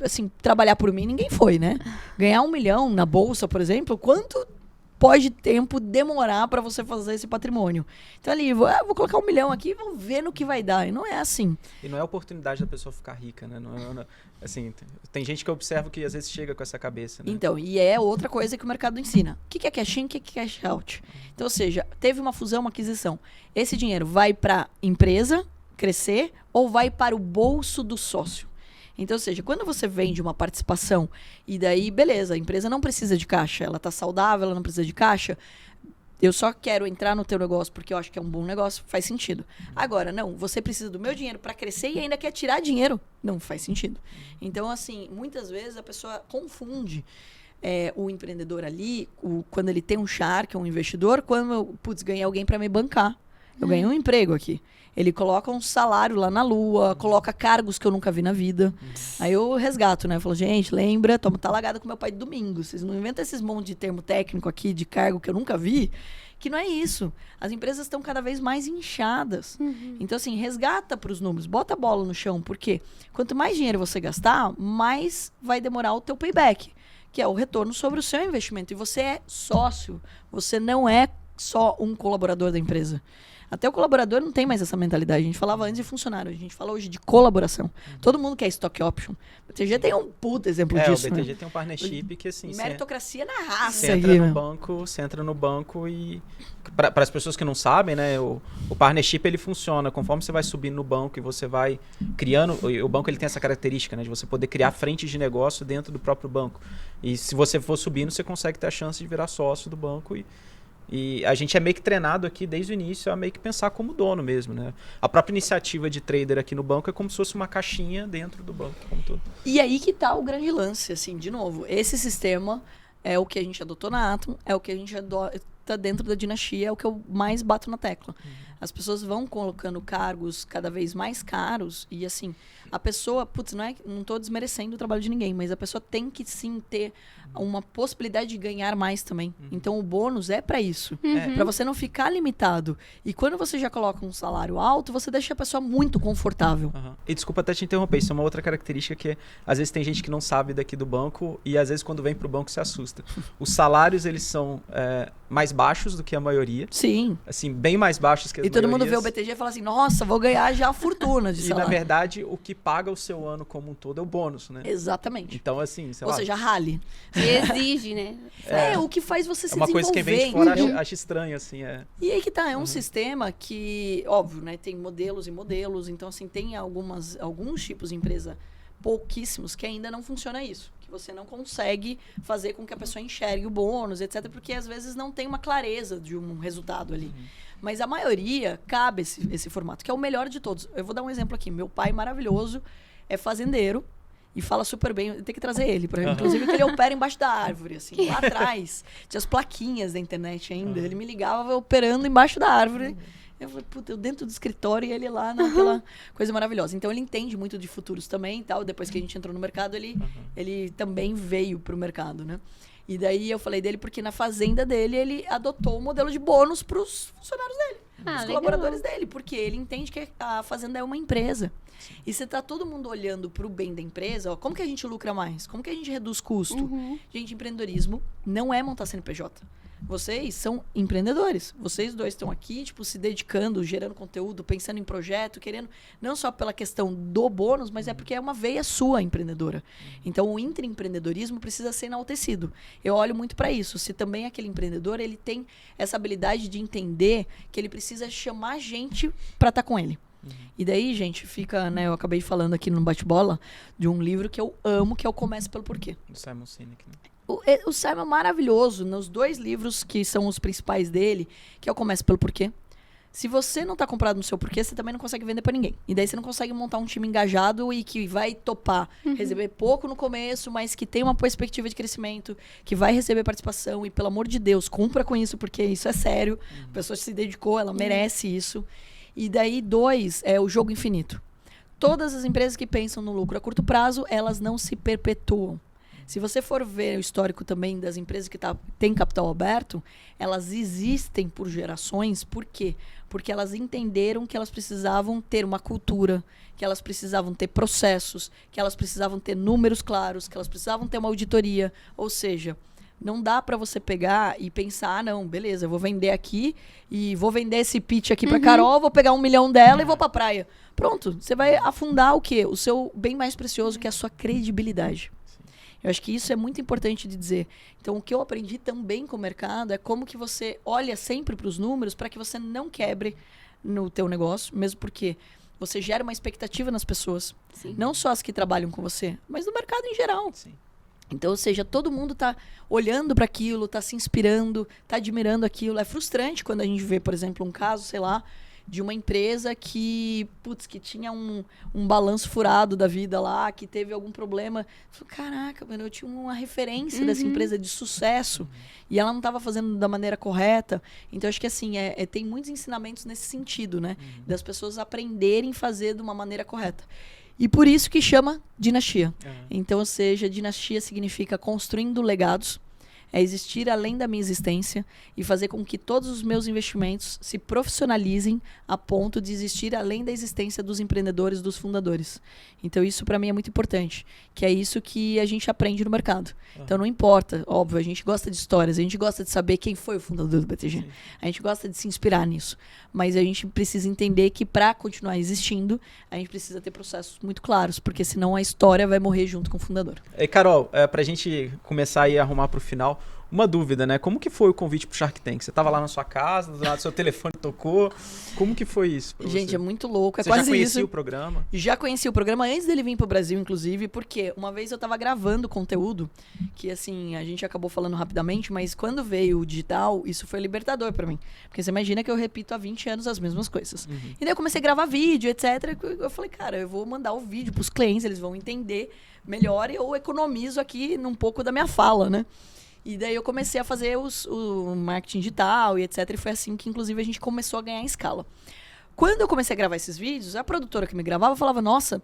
assim, trabalhar por mim, ninguém foi, né? Ganhar 1 milhão na bolsa, por exemplo, quanto pode tempo demorar para você fazer esse patrimônio? Então, ali, vou colocar 1 milhão aqui e vamos ver no que vai dar. E não é assim. E não é a oportunidade da pessoa ficar rica, né? Não, assim, tem gente que eu observo que às vezes chega com essa cabeça, né? Então, e é outra coisa que o mercado ensina. O que é cash in, o que é cash out? Então, ou seja, teve uma fusão, uma aquisição. Esse dinheiro vai para a empresa crescer ou vai para o bolso do sócio? Então, ou seja, quando você vende uma participação e daí, beleza, a empresa não precisa de caixa, ela está saudável, ela não precisa de caixa, eu só quero entrar no teu negócio porque eu acho que é um bom negócio, faz sentido. Agora, não, você precisa do meu dinheiro para crescer e ainda quer tirar dinheiro. Não faz sentido. Então, assim, muitas vezes a pessoa confunde o empreendedor ali, quando ele tem um shark, um investidor, quando eu, ganhei alguém para me bancar. Eu ganhei um emprego aqui. Ele coloca um salário lá na lua, coloca cargos que eu nunca vi na vida. Aí eu resgato, né? Eu falo, gente, lembra, toma talagada com meu pai de domingo. Vocês não inventam esses monte de termo técnico aqui, de cargo que eu nunca vi, que não é isso. As empresas estão cada vez mais inchadas. Então, assim, resgata para os números, bota a bola no chão, porque quanto mais dinheiro você gastar, mais vai demorar o teu payback, que é o retorno sobre o seu investimento. E você é sócio, você não é só um colaborador da empresa. Até o colaborador não tem mais essa mentalidade. A gente falava antes de funcionário, a gente fala hoje de colaboração. Todo mundo quer stock option. O BTG tem um puto exemplo disso. O BTG tem um partnership que, assim... Meritocracia na raça. Você entra no banco e... Para as pessoas que não sabem, né? O partnership, ele funciona. Conforme você vai subindo no banco e você vai criando... O banco, ele tem essa característica, né? De você poder criar frentes de negócio dentro do próprio banco. E se você for subindo, você consegue ter a chance de virar sócio do banco e a gente é meio que treinado aqui desde o início a meio que pensar como dono mesmo, né? A própria iniciativa de trader aqui no banco é como se fosse uma caixinha dentro do banco como todo. E aí que tá o grande lance, assim, de novo. Esse sistema é o que a gente adotou na Atom, é o que a gente adota dentro da dinastia, é o que eu mais bato na tecla. As pessoas vão colocando cargos cada vez mais caros e, assim, a pessoa... não tô desmerecendo o trabalho de ninguém, mas a pessoa tem que, sim, ter uma possibilidade de ganhar mais também. Então, o bônus é para isso. Para você não ficar limitado. E quando você já coloca um salário alto, você deixa a pessoa muito confortável. E desculpa até te interromper, isso é uma outra característica que, às vezes, tem gente que não sabe daqui do banco e, às vezes, quando vem pro banco, se assusta. Os salários, eles são mais mais baixos do que a maioria. Sim. Assim, bem mais baixos que as E todo mundo maiorias. vê o BTG e fala assim, nossa, vou ganhar já a fortuna de E, salário. na verdade, o que paga o seu ano como um todo é o bônus, né? Exatamente. Então, assim, sei Ou lá, seja, rale. E exige, né? O que faz você se é uma coisa que quem vem de desenvolver, fora entendeu? acha estranho, assim, E aí que tá, é um sistema que, óbvio, né, tem modelos e modelos, então assim, tem alguns tipos de empresa, pouquíssimos, que ainda não funciona isso, que você não consegue fazer com que a pessoa enxergue o bônus, etc, porque às vezes não tem uma clareza de um resultado ali. Mas a maioria cabe esse formato, que é o melhor de todos. Eu vou dar um exemplo aqui, meu pai maravilhoso é fazendeiro, e fala super bem, tem que trazer ele, inclusive que ele opera embaixo da árvore, assim, lá atrás, tinha as plaquinhas da internet ainda, ele me ligava operando embaixo da árvore, eu falei, puta, eu dentro do escritório e ele lá naquela coisa maravilhosa. Então ele entende muito de futuros também e tal, depois que a gente entrou no mercado, ele também veio pro mercado, né? E daí eu falei dele porque na fazenda dele, ele adotou o modelo de bônus pros funcionários dele, os colaboradores dele, porque ele entende que a fazenda é uma empresa. E se tá todo mundo olhando pro bem da empresa, ó, como que a gente lucra mais? Como que a gente reduz custo? Gente, empreendedorismo não é montar CNPJ. Vocês são empreendedores. Vocês dois estão aqui, tipo, se dedicando, gerando conteúdo, pensando em projeto, querendo, não só pela questão do bônus, mas é porque é uma veia sua empreendedora. Então, o intraempreendedorismo precisa ser enaltecido. Eu olho muito para isso. Se também aquele empreendedor, ele tem essa habilidade de entender que ele precisa chamar gente para estar com ele. E daí, gente, fica, né? Eu acabei falando aqui no bate-bola de um livro que eu amo, que é o Comece pelo Porquê. do Simon Sinek, né? O Simon é maravilhoso nos 2 livros que são os principais dele, que é o Comece pelo Porquê. Se você não tá comprado no seu porquê, você também não consegue vender pra ninguém. E daí você não consegue montar um time engajado e que vai topar receber pouco no começo, mas que tem uma perspectiva de crescimento, que vai receber participação. E, pelo amor de Deus, cumpra com isso, porque isso é sério. A pessoa se dedicou, ela merece isso. E daí, 2, é o jogo infinito. Todas as empresas que pensam no lucro a curto prazo, elas não se perpetuam. Se você for ver o histórico também das empresas que têm capital aberto, elas existem por gerações. Por quê? Porque elas entenderam que elas precisavam ter uma cultura, que elas precisavam ter processos, que elas precisavam ter números claros, que elas precisavam ter uma auditoria. Ou seja, não dá para você pegar e pensar, ah, não, beleza, eu vou vender aqui e vou vender esse pitch aqui para Carol, vou pegar 1 milhão dela e vou para praia. Pronto, você vai afundar o quê? O seu bem mais precioso, que é a sua credibilidade. Eu acho que isso é muito importante de dizer. Então, o que eu aprendi também com o mercado é como que você olha sempre para os números para que você não quebre no teu negócio, mesmo porque você gera uma expectativa nas pessoas. Sim. Não só as que trabalham com você, mas no mercado em geral. Sim. Então, ou seja, todo mundo tá olhando para aquilo, tá se inspirando, tá admirando aquilo. É frustrante quando a gente vê, por exemplo, um caso, sei lá, de uma empresa que, que tinha um balanço furado da vida lá, que teve algum problema. Caraca, mano, eu tinha uma referência dessa empresa de sucesso e ela não estava fazendo da maneira correta. Então, acho que assim, tem muitos ensinamentos nesse sentido, né? Das pessoas aprenderem a fazer de uma maneira correta. E por isso que chama dinastia. Então, ou seja, dinastia significa construindo legados, é existir além da minha existência e fazer com que todos os meus investimentos se profissionalizem a ponto de existir além da existência dos empreendedores, dos fundadores. Então isso para mim é muito importante, que é isso que a gente aprende no mercado. Então não importa, óbvio, a gente gosta de histórias, a gente gosta de saber quem foi o fundador do BTG. Sim. A gente gosta de se inspirar nisso, mas a gente precisa entender que para continuar existindo, a gente precisa ter processos muito claros, porque senão a história vai morrer junto com o fundador. E Carol, pra gente começar aí a arrumar pro final, uma dúvida, né? Como que foi o convite pro Shark Tank? Você tava lá na sua casa, do lado do seu telefone tocou. Como que foi isso pra Gente, você? é muito louco, é Você quase já conhecia isso. o programa? Já conheci o programa antes dele vir pro Brasil, inclusive, porque uma vez eu tava gravando conteúdo, que assim, a gente acabou falando rapidamente, mas quando veio o digital, isso foi libertador pra mim. Porque você imagina que eu repito há 20 anos as mesmas coisas. E daí eu comecei a gravar vídeo, etc. Eu falei, cara, eu vou mandar o vídeo pros clientes, eles vão entender melhor e eu economizo aqui num pouco da minha fala, né? E daí eu comecei a fazer o marketing digital e etc. E foi assim que, inclusive, a gente começou a ganhar escala. Quando eu comecei a gravar esses vídeos, a produtora que me gravava falava, nossa,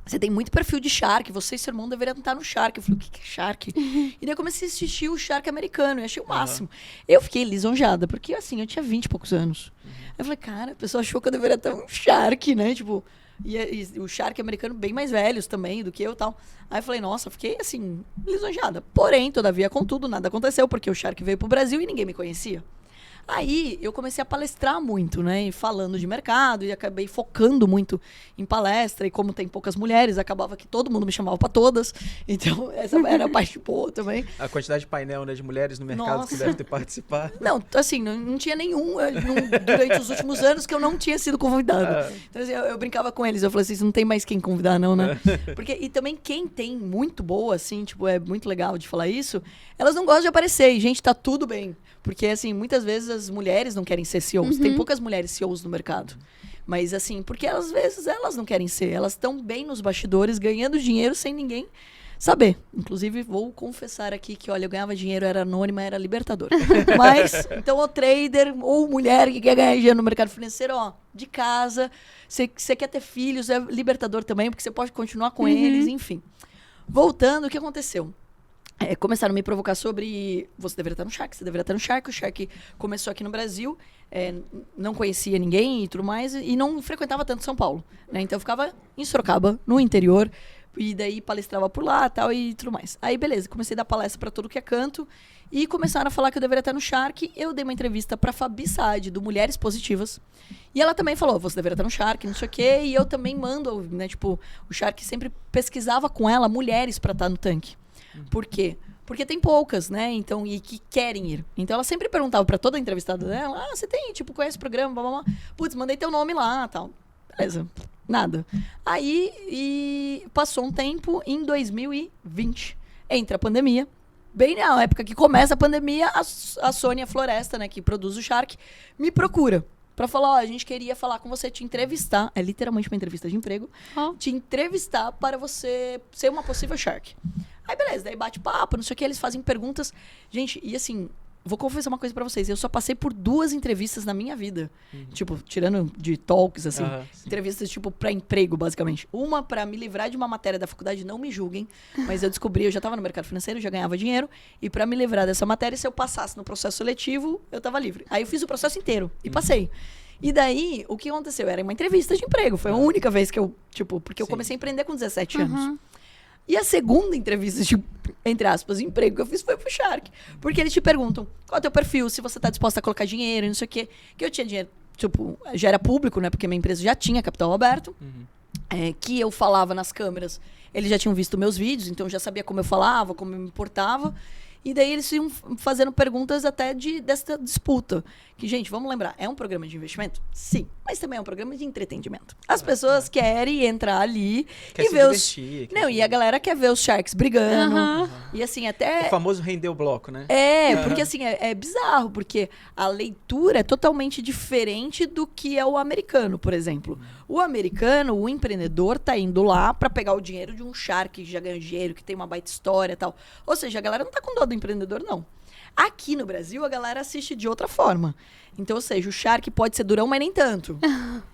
você tem muito perfil de Shark, você e seu irmão deveriam estar no Shark. Eu falei, o que é Shark? E daí eu comecei a assistir o Shark americano e achei o máximo. Eu fiquei lisonjeada, porque assim, eu tinha 20 e poucos anos. Aí eu falei, cara, a pessoa achou que eu deveria estar no Shark, né? Tipo, e o Shark americano bem mais velhos também do que eu e tal. Aí eu falei, nossa, fiquei assim, lisonjeada. Porém, todavia, contudo, nada aconteceu, porque o Shark veio pro Brasil e ninguém me conhecia. Aí eu comecei a palestrar muito, né? E falando de mercado, e acabei focando muito em palestra. E como tem poucas mulheres, acabava que todo mundo me chamava pra todas. Então, essa era a parte boa também. A quantidade de painel, né, de mulheres no mercado que deve ter participado. Não, assim, não tinha nenhum durante os últimos anos que eu não tinha sido convidada. Então, assim, eu brincava com eles. Eu falei assim, não tem mais quem convidar, não, né? Porque, e também quem tem muito boa, assim, tipo, é muito legal de falar isso, elas não gostam de aparecer. E, gente, tá tudo bem. Porque, assim, muitas vezes as mulheres não querem ser CEOs. Tem poucas mulheres CEOs no mercado. Mas, assim, porque às vezes elas não querem ser. Elas estão bem nos bastidores, ganhando dinheiro sem ninguém saber. Inclusive, vou confessar aqui que, olha, eu ganhava dinheiro, era anônima, era libertador. Mas, então, o trader ou mulher que quer ganhar dinheiro no mercado financeiro, ó, de casa, você quer ter filhos, é libertador também, porque você pode continuar com eles, enfim. Voltando, o que aconteceu? Começaram a me provocar sobre você deveria estar no Shark, você deveria estar no Shark. O Shark começou aqui no Brasil, não conhecia ninguém e tudo mais, e não frequentava tanto São Paulo, né? Então eu ficava em Sorocaba, no interior, e daí palestrava por lá tal, e tudo mais. Aí beleza, comecei a dar palestra para todo que é canto, e começaram a falar que eu deveria estar no Shark. Eu dei uma entrevista para Fabi Saad, do Mulheres Positivas, e ela também falou, você deveria estar no Shark, não sei o quê, e eu também mando, né, tipo, o Shark sempre pesquisava com ela mulheres para estar no tanque. Por quê? Porque tem poucas, né? Então, e que querem ir. Então, ela sempre perguntava pra toda entrevistada dela, você tem, tipo, conhece o programa, blá, blá, blá. Putz, mandei teu nome lá, tal. Beleza. Nada. Aí, e passou um tempo, em 2020, entra a pandemia. Bem na época que começa a pandemia, a Sônia Floresta, né, que produz o Shark, me procura. Pra falar, a gente queria falar com você, te entrevistar. É literalmente uma entrevista de emprego. Te entrevistar para você ser uma possível Shark. Aí, beleza. Daí bate papo, não sei o que. Eles fazem perguntas. Gente, e assim, vou confessar uma coisa pra vocês. Eu só passei por 2 entrevistas na minha vida. Tipo, tirando de talks, assim. Entrevistas, tipo, pra emprego, basicamente. Uma pra me livrar de uma matéria da faculdade, não me julguem. Mas eu descobri, eu já tava no mercado financeiro, já ganhava dinheiro. E pra me livrar dessa matéria, se eu passasse no processo seletivo, eu tava livre. Aí eu fiz o processo inteiro e passei. E daí, o que aconteceu? Era uma entrevista de emprego. Foi a única vez que eu, tipo, porque eu comecei a empreender com 17 anos. E a segunda entrevista de, entre aspas, emprego que eu fiz foi pro Shark. Porque eles te perguntam, qual é o teu perfil, se você tá disposta a colocar dinheiro, não sei o quê. Que eu tinha dinheiro, tipo, já era público, né? Porque minha empresa já tinha capital aberto. Que eu falava nas câmeras. Eles já tinham visto meus vídeos, então eu já sabia como eu falava, como eu me portava. E daí eles iam fazendo perguntas até dessa disputa. Que, gente, vamos lembrar, é um programa de investimento? Sim. Mas também é um programa de entretenimento. As pessoas querem entrar ali quer e se ver divertir, Não, e a galera quer ver os Sharks brigando. E assim, até... O famoso render o bloco, né? Porque assim, é bizarro, porque a leitura é totalmente diferente do que é o americano, por exemplo. O americano, o empreendedor, tá indo lá pra pegar o dinheiro de um Shark que já ganhou dinheiro, que tem uma baita história e tal. Ou seja, a galera não tá com dó do empreendedor, não. Aqui no Brasil, a galera assiste de outra forma. Então, ou seja, o Shark pode ser durão, mas nem tanto.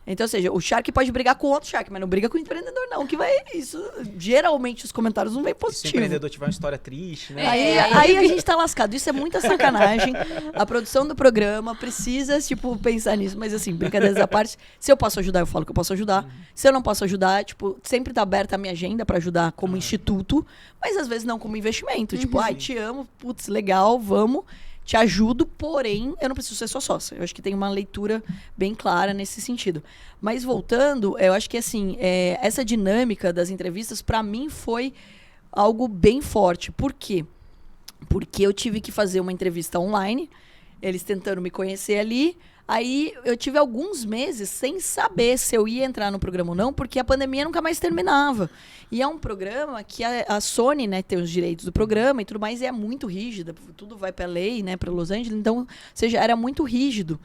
Então, ou seja, o Shark pode brigar com outro Shark, mas não briga com o empreendedor, não. Que vai... Isso, geralmente, os comentários não vêm positivos. Se o empreendedor tiver uma história triste, né? Aí a gente tá lascado. Isso é muita sacanagem. A produção do programa precisa, tipo, pensar nisso. Mas, assim, brincadeiras à parte, se eu posso ajudar, eu falo que eu posso ajudar. Se eu não posso ajudar, tipo, sempre tá aberta a minha agenda pra ajudar como instituto, mas às vezes não como investimento. Tipo, te amo, putz, legal, vamos... Te ajudo, porém, eu não preciso ser sua sócia. Eu acho que tem uma leitura bem clara nesse sentido. Mas voltando, eu acho que assim, essa dinâmica das entrevistas, para mim, foi algo bem forte. Por quê? Porque eu tive que fazer uma entrevista online, eles tentando me conhecer ali. Aí eu tive alguns meses sem saber se eu ia entrar no programa ou não, porque a pandemia nunca mais terminava. E é um programa que a Sony, né, tem os direitos do programa e tudo mais, e é muito rígida. Tudo vai para lei, né, para Los Angeles. Então, ou seja, era muito rígido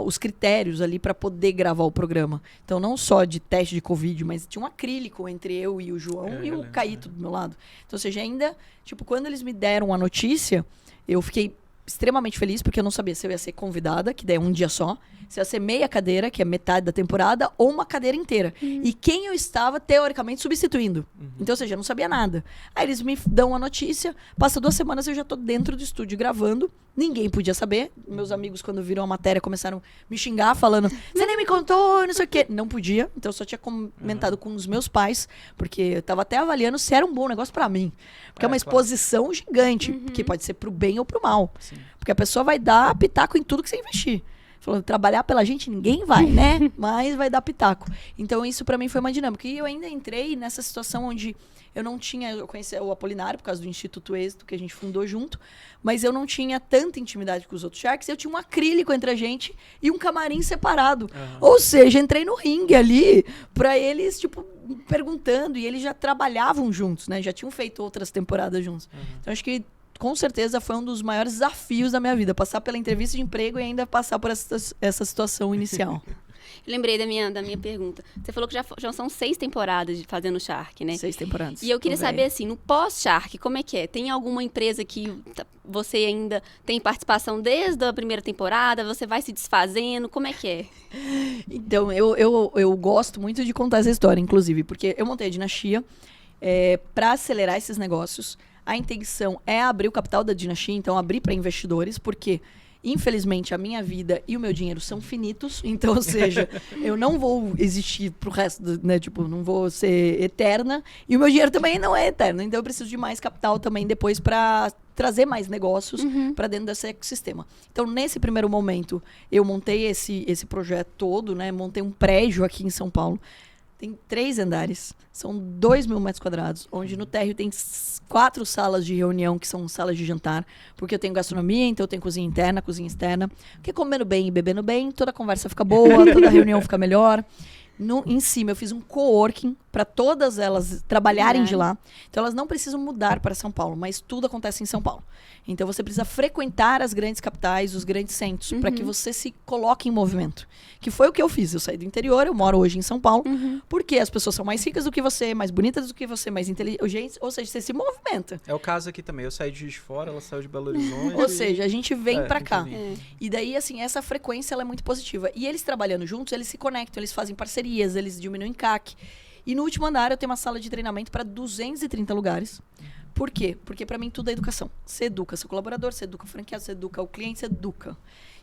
os critérios ali para poder gravar o programa. Então, não só de teste de Covid, mas tinha um acrílico entre eu e o João e o Caíto do meu lado. Então, ou seja, ainda, tipo, quando eles me deram a notícia, eu fiquei extremamente feliz, porque eu não sabia se eu ia ser convidada, que daí é um dia só, se ia ser meia cadeira, que é metade da temporada, ou uma cadeira inteira. E quem eu estava, teoricamente, substituindo. Então, ou seja, eu não sabia nada. Aí eles me dão a notícia, passa 2 semanas, eu já tô dentro do estúdio gravando, ninguém podia saber. Meus amigos, quando viram a matéria, começaram a me xingar, falando, você nem me contou, não sei o quê. Não podia, então eu só tinha comentado com os meus pais, porque eu tava até avaliando se era um bom negócio pra mim. Porque é uma exposição gigante, que pode ser pro bem ou pro mal. Sim. Porque Porque a pessoa vai dar pitaco em tudo que você investir. Falou, trabalhar pela gente ninguém vai, né? Mas vai dar pitaco. Então, isso pra mim foi uma dinâmica. E eu ainda entrei nessa situação onde eu conhecia o Apolinário por causa do Instituto Êxito, que a gente fundou junto, mas eu não tinha tanta intimidade com os outros Sharks, eu tinha um acrílico entre a gente e um camarim separado. Ou seja, entrei no ringue ali pra eles, tipo, perguntando, e eles já trabalhavam juntos, né? Já tinham feito outras temporadas juntos. Então, acho que com certeza foi um dos maiores desafios da minha vida, passar pela entrevista de emprego e ainda passar por essa situação inicial. Lembrei da minha pergunta. Você falou que já são 6 temporadas fazendo Shark, né? 6 temporadas. E eu queria saber, assim, no pós-Shark, como é que é? Tem alguma empresa que você ainda tem participação desde a primeira temporada? Você vai se desfazendo? Como é que é? Então, eu gosto muito de contar essa história, inclusive, porque eu montei a Dinastia para acelerar esses negócios. A intenção é abrir o capital da Dinastia, então abrir para investidores, porque, infelizmente, a minha vida e o meu dinheiro são finitos. Então, ou seja, eu não vou existir pro resto, né? Tipo, não vou ser eterna. E o meu dinheiro também não é eterno. Então, eu preciso de mais capital também depois para trazer mais negócios para dentro desse ecossistema. Então, nesse primeiro momento, eu montei esse projeto todo, né? Montei um prédio aqui em São Paulo. Tem 3 andares, são 2.000 metros quadrados, onde no térreo tem 4 salas de reunião, que são salas de jantar, porque eu tenho gastronomia, então eu tenho cozinha interna, cozinha externa, porque comendo bem e bebendo bem, toda a conversa fica boa, toda a reunião fica melhor. Em cima, eu fiz um coworking para todas elas trabalharem de lá. Então, elas não precisam mudar para São Paulo, mas tudo acontece em São Paulo. Então, você precisa frequentar as grandes capitais, os grandes centros, para que você se coloque em movimento. Que foi o que eu fiz. Eu saí do interior, eu moro hoje em São Paulo, porque as pessoas são mais ricas do que você, mais bonitas do que você, mais inteligentes, ou seja, você se movimenta. É o caso aqui também. Eu saí de Juiz de Fora, ela saiu de Belo Horizonte. Ou seja, a gente vem para cá. E daí, assim, essa frequência ela é muito positiva. E eles trabalhando juntos, eles se conectam, eles fazem parcerias, eles diminuem CAC. E no último andar eu tenho uma sala de treinamento para 230 lugares. Por quê? Porque para mim tudo é educação. Você educa seu colaborador, você educa o franqueado, você educa o cliente, você educa.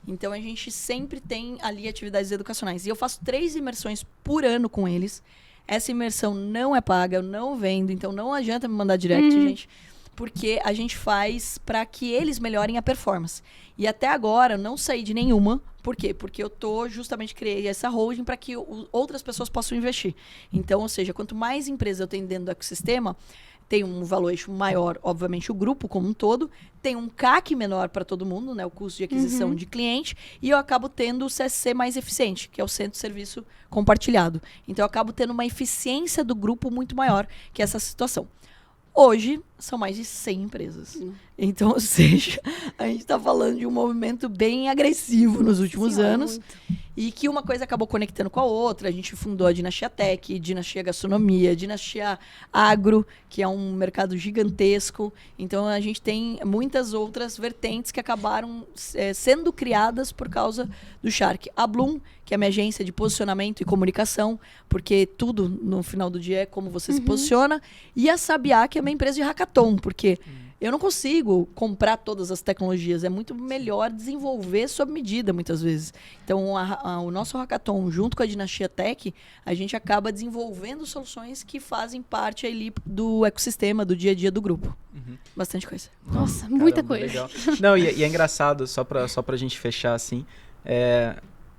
Então a gente sempre tem ali atividades educacionais. E eu faço 3 imersões por ano com eles. Essa imersão não é paga, eu não vendo, então não adianta me mandar direct, gente. Porque a gente faz para que eles melhorem a performance. E até agora eu não saí de nenhuma. Por quê? Porque eu criei essa holding para que outras pessoas possam investir. Então, ou seja, quanto mais empresas eu tenho dentro do ecossistema, tem um valuation maior, obviamente, o grupo como um todo, tem um CAC menor para todo mundo, né, o custo de aquisição de cliente, e eu acabo tendo o CSC mais eficiente, que é o Centro de Serviço Compartilhado. Então, eu acabo tendo uma eficiência do grupo muito maior, que é essa situação. Hoje, são mais de 100 empresas. Então, ou seja, a gente está falando de um movimento bem agressivo nos últimos anos. E que uma coisa acabou conectando com a outra. A gente fundou a Dinastia Tech, Dinastia Gastronomia, Dinastia Agro, que é um mercado gigantesco. Então, a gente tem muitas outras vertentes que acabaram sendo criadas por causa do Shark. A Bloom, que é a minha agência de posicionamento e comunicação, porque tudo, no final do dia, é como você se posiciona. E a Sabiá, que é a minha empresa de hackathon, porque eu não consigo comprar todas as tecnologias. É muito melhor desenvolver sob medida, muitas vezes. Então, o nosso hackathon, junto com a Dinastia Tech, a gente acaba desenvolvendo soluções que fazem parte ali do ecossistema, do dia a dia do grupo. Bastante coisa. Nossa, muita coisa. Legal. Não, e é engraçado, só pra gente fechar assim,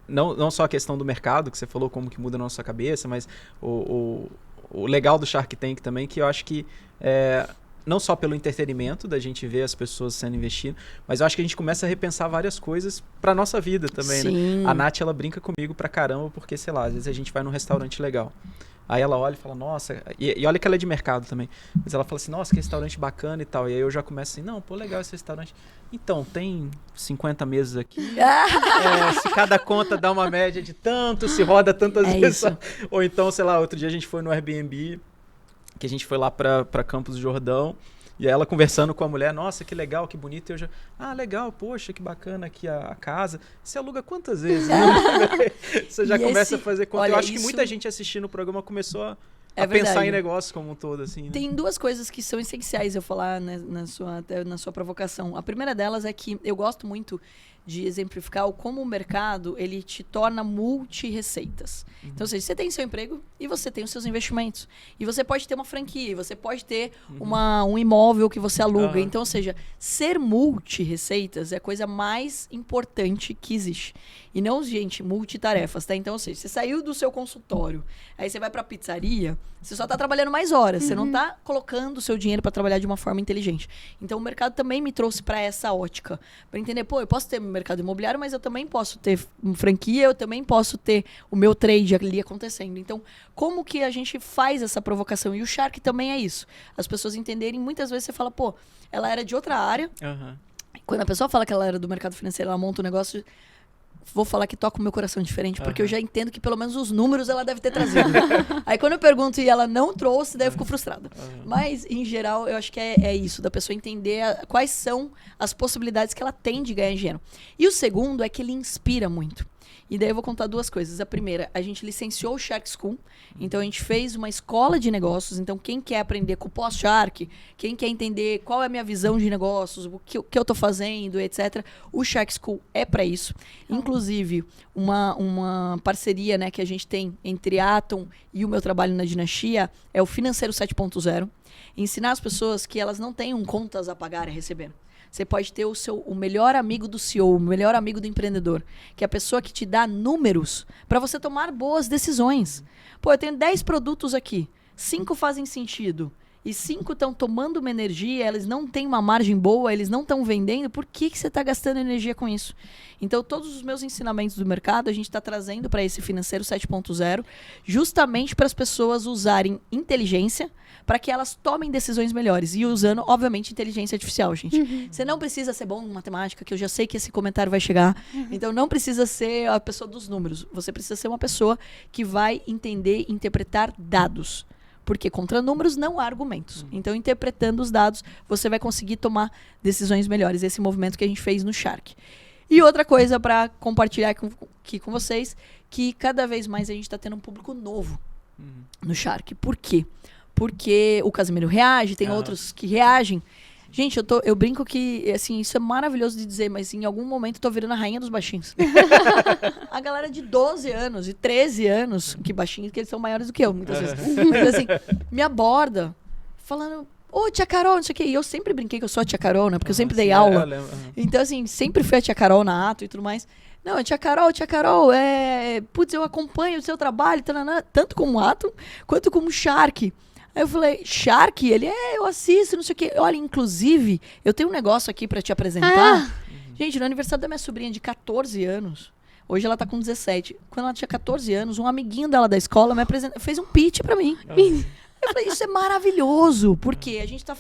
não só a questão do mercado, que você falou como que muda na nossa cabeça, mas o legal do Shark Tank também, que eu acho que não só pelo entretenimento da gente ver as pessoas sendo investidas, mas eu acho que a gente começa a repensar várias coisas pra nossa vida também, Sim. né? A Nath, ela brinca comigo pra caramba, porque, sei lá, às vezes a gente vai num restaurante legal. Aí ela olha e fala, nossa... E olha que ela é de mercado também. Mas ela fala assim, nossa, que restaurante bacana e tal. E aí eu já começo assim, não, pô, legal esse restaurante. Então, tem 50 mesas aqui. Se cada conta dá uma média de tanto, se roda tantas vezes. Isso. Ou então, sei lá, outro dia a gente foi no Airbnb, que a gente foi lá pra Campos do Jordão. E aí ela conversando com a mulher, nossa, que legal, que bonito. E eu já, legal, poxa, que bacana aqui a casa. Você aluga quantas vezes? Você já começa a fazer conta. Olha, eu acho que muita gente assistindo o programa começou a pensar verdade. em negócio como um todo, assim. Né? Tem 2 coisas que são essenciais eu falar, né, na sua provocação. A primeira delas é que eu gosto muito de exemplificar como o mercado ele te torna multi-receitas. Então, ou seja, você tem seu emprego e você tem os seus investimentos. E você pode ter uma franquia, você pode ter um imóvel que você aluga. Então, ou seja, ser multi-receitas é a coisa mais importante que existe. E não, gente, multitarefas, tá? Então, ou seja, você saiu do seu consultório, aí você vai pra pizzaria, você só tá trabalhando mais horas, você não tá colocando o seu dinheiro para trabalhar de uma forma inteligente. Então, o mercado também me trouxe para essa ótica, para entender, pô, eu posso ter mercado imobiliário, mas eu também posso ter franquia, eu também posso ter o meu trade ali acontecendo. Então, como que a gente faz essa provocação? E o Shark também é isso. As pessoas entenderem, muitas vezes você fala, pô, ela era de outra área. Quando a pessoa fala que ela era do mercado financeiro, ela monta um negócio... Vou falar que toca o meu coração diferente, porque eu já entendo que pelo menos os números ela deve ter trazido. Aí quando eu pergunto e ela não trouxe, daí eu fico frustrada. Mas, em geral, eu acho que é isso, da pessoa entender quais são as possibilidades que ela tem de ganhar dinheiro. E o segundo é que ele inspira muito. E daí eu vou contar duas coisas. A primeira, a gente licenciou o Shark School. Então, a gente fez uma escola de negócios. Então, quem quer aprender com o pós-Shark, quem quer entender qual é a minha visão de negócios, o que eu estou fazendo, etc., o Shark School é para isso. Inclusive, uma parceria, né, que a gente tem entre a Atom e o meu trabalho na Dinastia é o Financeiro 7.0. Ensinar as pessoas que elas não têm contas a pagar e receber. Você pode ter o melhor amigo do CEO, o melhor amigo do empreendedor, que é a pessoa que te dá números para você tomar boas decisões. Pô, eu tenho 10 produtos aqui, 5 fazem sentido e 5 estão tomando uma energia, eles não têm uma margem boa, eles não estão vendendo, por que você está gastando energia com isso? Então, todos os meus ensinamentos do mercado, a gente está trazendo para esse Financeiro 7.0, justamente para as pessoas usarem inteligência para que elas tomem decisões melhores. E usando, obviamente, inteligência artificial, gente. Você não precisa ser bom em matemática, que eu já sei que esse comentário vai chegar. Então, não precisa ser a pessoa dos números. Você precisa ser uma pessoa que vai entender e interpretar dados. Porque contra números não há argumentos. Então, interpretando os dados, você vai conseguir tomar decisões melhores. Esse movimento que a gente fez no Shark. E outra coisa para compartilhar aqui com vocês, que cada vez mais a gente está tendo um público novo no Shark. Por quê? Porque o Casimiro reage, tem outros que reagem. Gente, eu brinco que, assim, isso é maravilhoso de dizer, mas em algum momento eu tô virando a rainha dos baixinhos. A galera de 12 anos e 13 anos, que baixinhos, que eles são maiores do que eu, muitas vezes. Mas, assim, me aborda, falando, ô, tia Carol, não sei o quê. E eu sempre brinquei que eu sou a tia Carol, né? Porque eu sempre dei aula. Então, assim, sempre fui a tia Carol na Ato e tudo mais. Não, tia Carol, putz, eu acompanho o seu trabalho, tanto como Ato, quanto como Shark. Aí eu falei, Shark? Ele, eu assisto, não sei o quê. Olha, inclusive, eu tenho um negócio aqui pra te apresentar. Gente, no aniversário da minha sobrinha de 14 anos, hoje ela tá com 17. Quando ela tinha 14 anos, um amiguinho dela da escola fez um pitch pra mim. Eu falei, isso é maravilhoso, porque a gente tá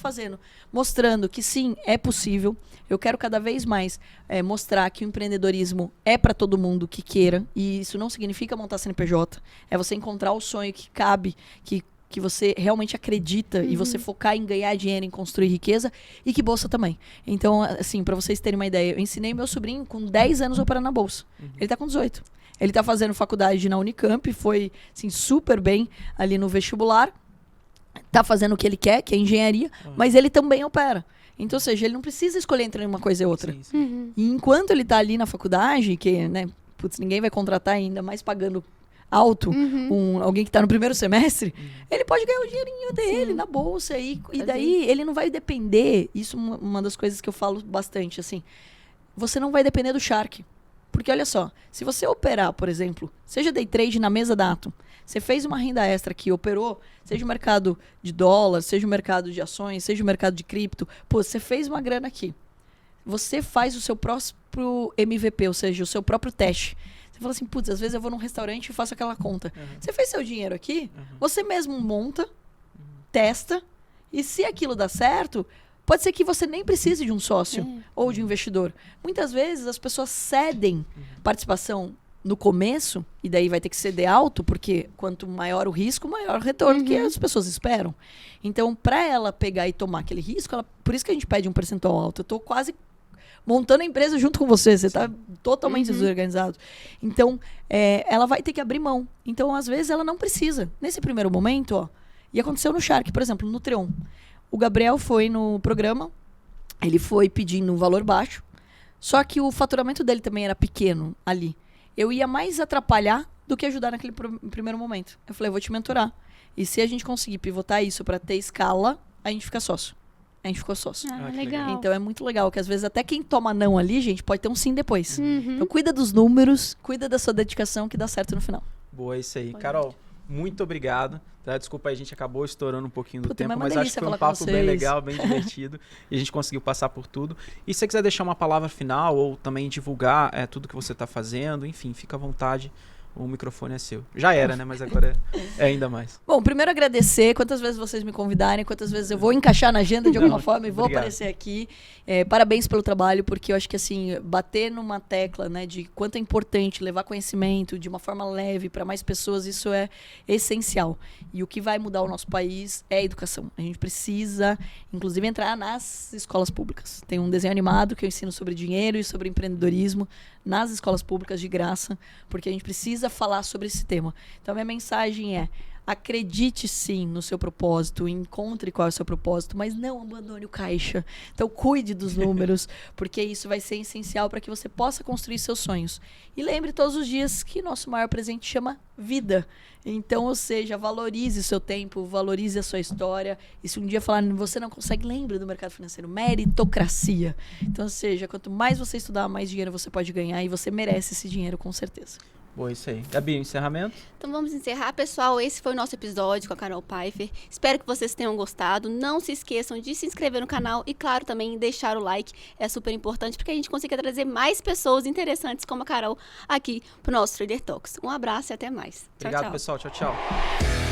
mostrando que sim, é possível. Eu quero cada vez mais mostrar que o empreendedorismo é para todo mundo que queira, e isso não significa montar CNPJ, é você encontrar o sonho que cabe, que você realmente acredita e você focar em ganhar dinheiro, em construir riqueza e que bolsa também. Então, assim, para vocês terem uma ideia, eu ensinei meu sobrinho com 10 anos a operar na bolsa. Ele tá com 18. Ele tá fazendo faculdade na Unicamp, foi, assim, super bem ali no vestibular. Tá fazendo o que ele quer, que é engenharia, mas ele também opera. Então, ou seja, ele não precisa escolher entre uma coisa e outra. E enquanto ele tá ali na faculdade, que, né, putz, ninguém vai contratar ainda mais pagando alto, alguém que está no primeiro semestre, ele pode ganhar o dinheirinho dele na bolsa. E daí ele não vai depender. Isso é uma das coisas que eu falo bastante, assim. Você não vai depender do Shark. Porque olha só, se você operar, por exemplo, seja day trade na mesa da Atom, você fez uma renda extra que operou, seja o mercado de dólar, seja o mercado de ações, seja o mercado de cripto, pô, você fez uma grana aqui. Você faz o seu próprio MVP, ou seja, o seu próprio teste. Você fala assim, putz, às vezes eu vou num restaurante e faço aquela conta. Você fez seu dinheiro aqui, você mesmo monta, testa, e se aquilo dá certo, pode ser que você nem precise de um sócio ou de um investidor. Muitas vezes as pessoas cedem participação no começo, e daí vai ter que ceder alto, porque quanto maior o risco, maior o retorno que as pessoas esperam. Então, para ela pegar e tomar aquele risco, por isso que a gente pede um percentual alto. Eu estou quase montando a empresa junto com você está totalmente desorganizado. Então, ela vai ter que abrir mão. Então, às vezes, ela não precisa. Nesse primeiro momento, e aconteceu no Shark, por exemplo, no Treon. O Gabriel foi no programa, ele foi pedindo um valor baixo, Só que o faturamento dele também era pequeno ali. Eu ia mais atrapalhar do que ajudar naquele primeiro momento. Eu falei, eu vou te mentorar. E se a gente conseguir pivotar isso para ter escala, a gente fica sócio. A gente ficou sócio. Legal. Então é muito legal, que às vezes até quem toma não ali, gente, pode ter um sim depois. Então cuida dos números, cuida da sua dedicação, que dá certo no final. Boa, é isso aí. Carol, muito obrigado. Tá? Desculpa, a gente acabou estourando um pouquinho do Puta, tempo, mas mas acho que foi um papo bem legal, bem divertido. E a gente conseguiu passar por tudo. E se você quiser deixar uma palavra final ou também divulgar tudo que você está fazendo, enfim, fica à vontade. O microfone é seu. Já era, né? Mas agora é ainda mais. Bom, primeiro agradecer. Quantas vezes vocês me convidarem, quantas vezes eu vou encaixar na agenda de alguma forma e vou aparecer aqui. Parabéns pelo trabalho, porque eu acho que, assim, bater numa tecla, né, de quanto é importante levar conhecimento de uma forma leve para mais pessoas, isso é essencial. E o que vai mudar o nosso país é a educação. A gente precisa, inclusive, entrar nas escolas públicas. Tem um desenho animado que eu ensino sobre dinheiro e sobre empreendedorismo nas escolas públicas de graça, porque a gente precisa falar sobre esse tema. Então, a minha mensagem é: acredite sim no seu propósito, encontre qual é o seu propósito, mas não abandone o caixa. Então, cuide dos números, porque isso vai ser essencial para que você possa construir seus sonhos. E lembre todos os dias que nosso maior presente chama vida. Então, ou seja, valorize o seu tempo, valorize a sua história. E se um dia falar você não consegue, lembre do mercado financeiro, meritocracia. Então, ou seja, quanto mais você estudar, mais dinheiro você pode ganhar, e você merece esse dinheiro, com certeza. Boa, isso aí. Gabi, encerramento? Então vamos encerrar, pessoal. Esse foi o nosso episódio com a Carol Pfeiffer. Espero que vocês tenham gostado. Não se esqueçam de se inscrever no canal e, claro, também deixar o like. É super importante para que a gente consiga trazer mais pessoas interessantes como a Carol aqui pro nosso Trader Talks. Um abraço e até mais. Tchau, Obrigado, tchau. pessoal. Tchau, tchau.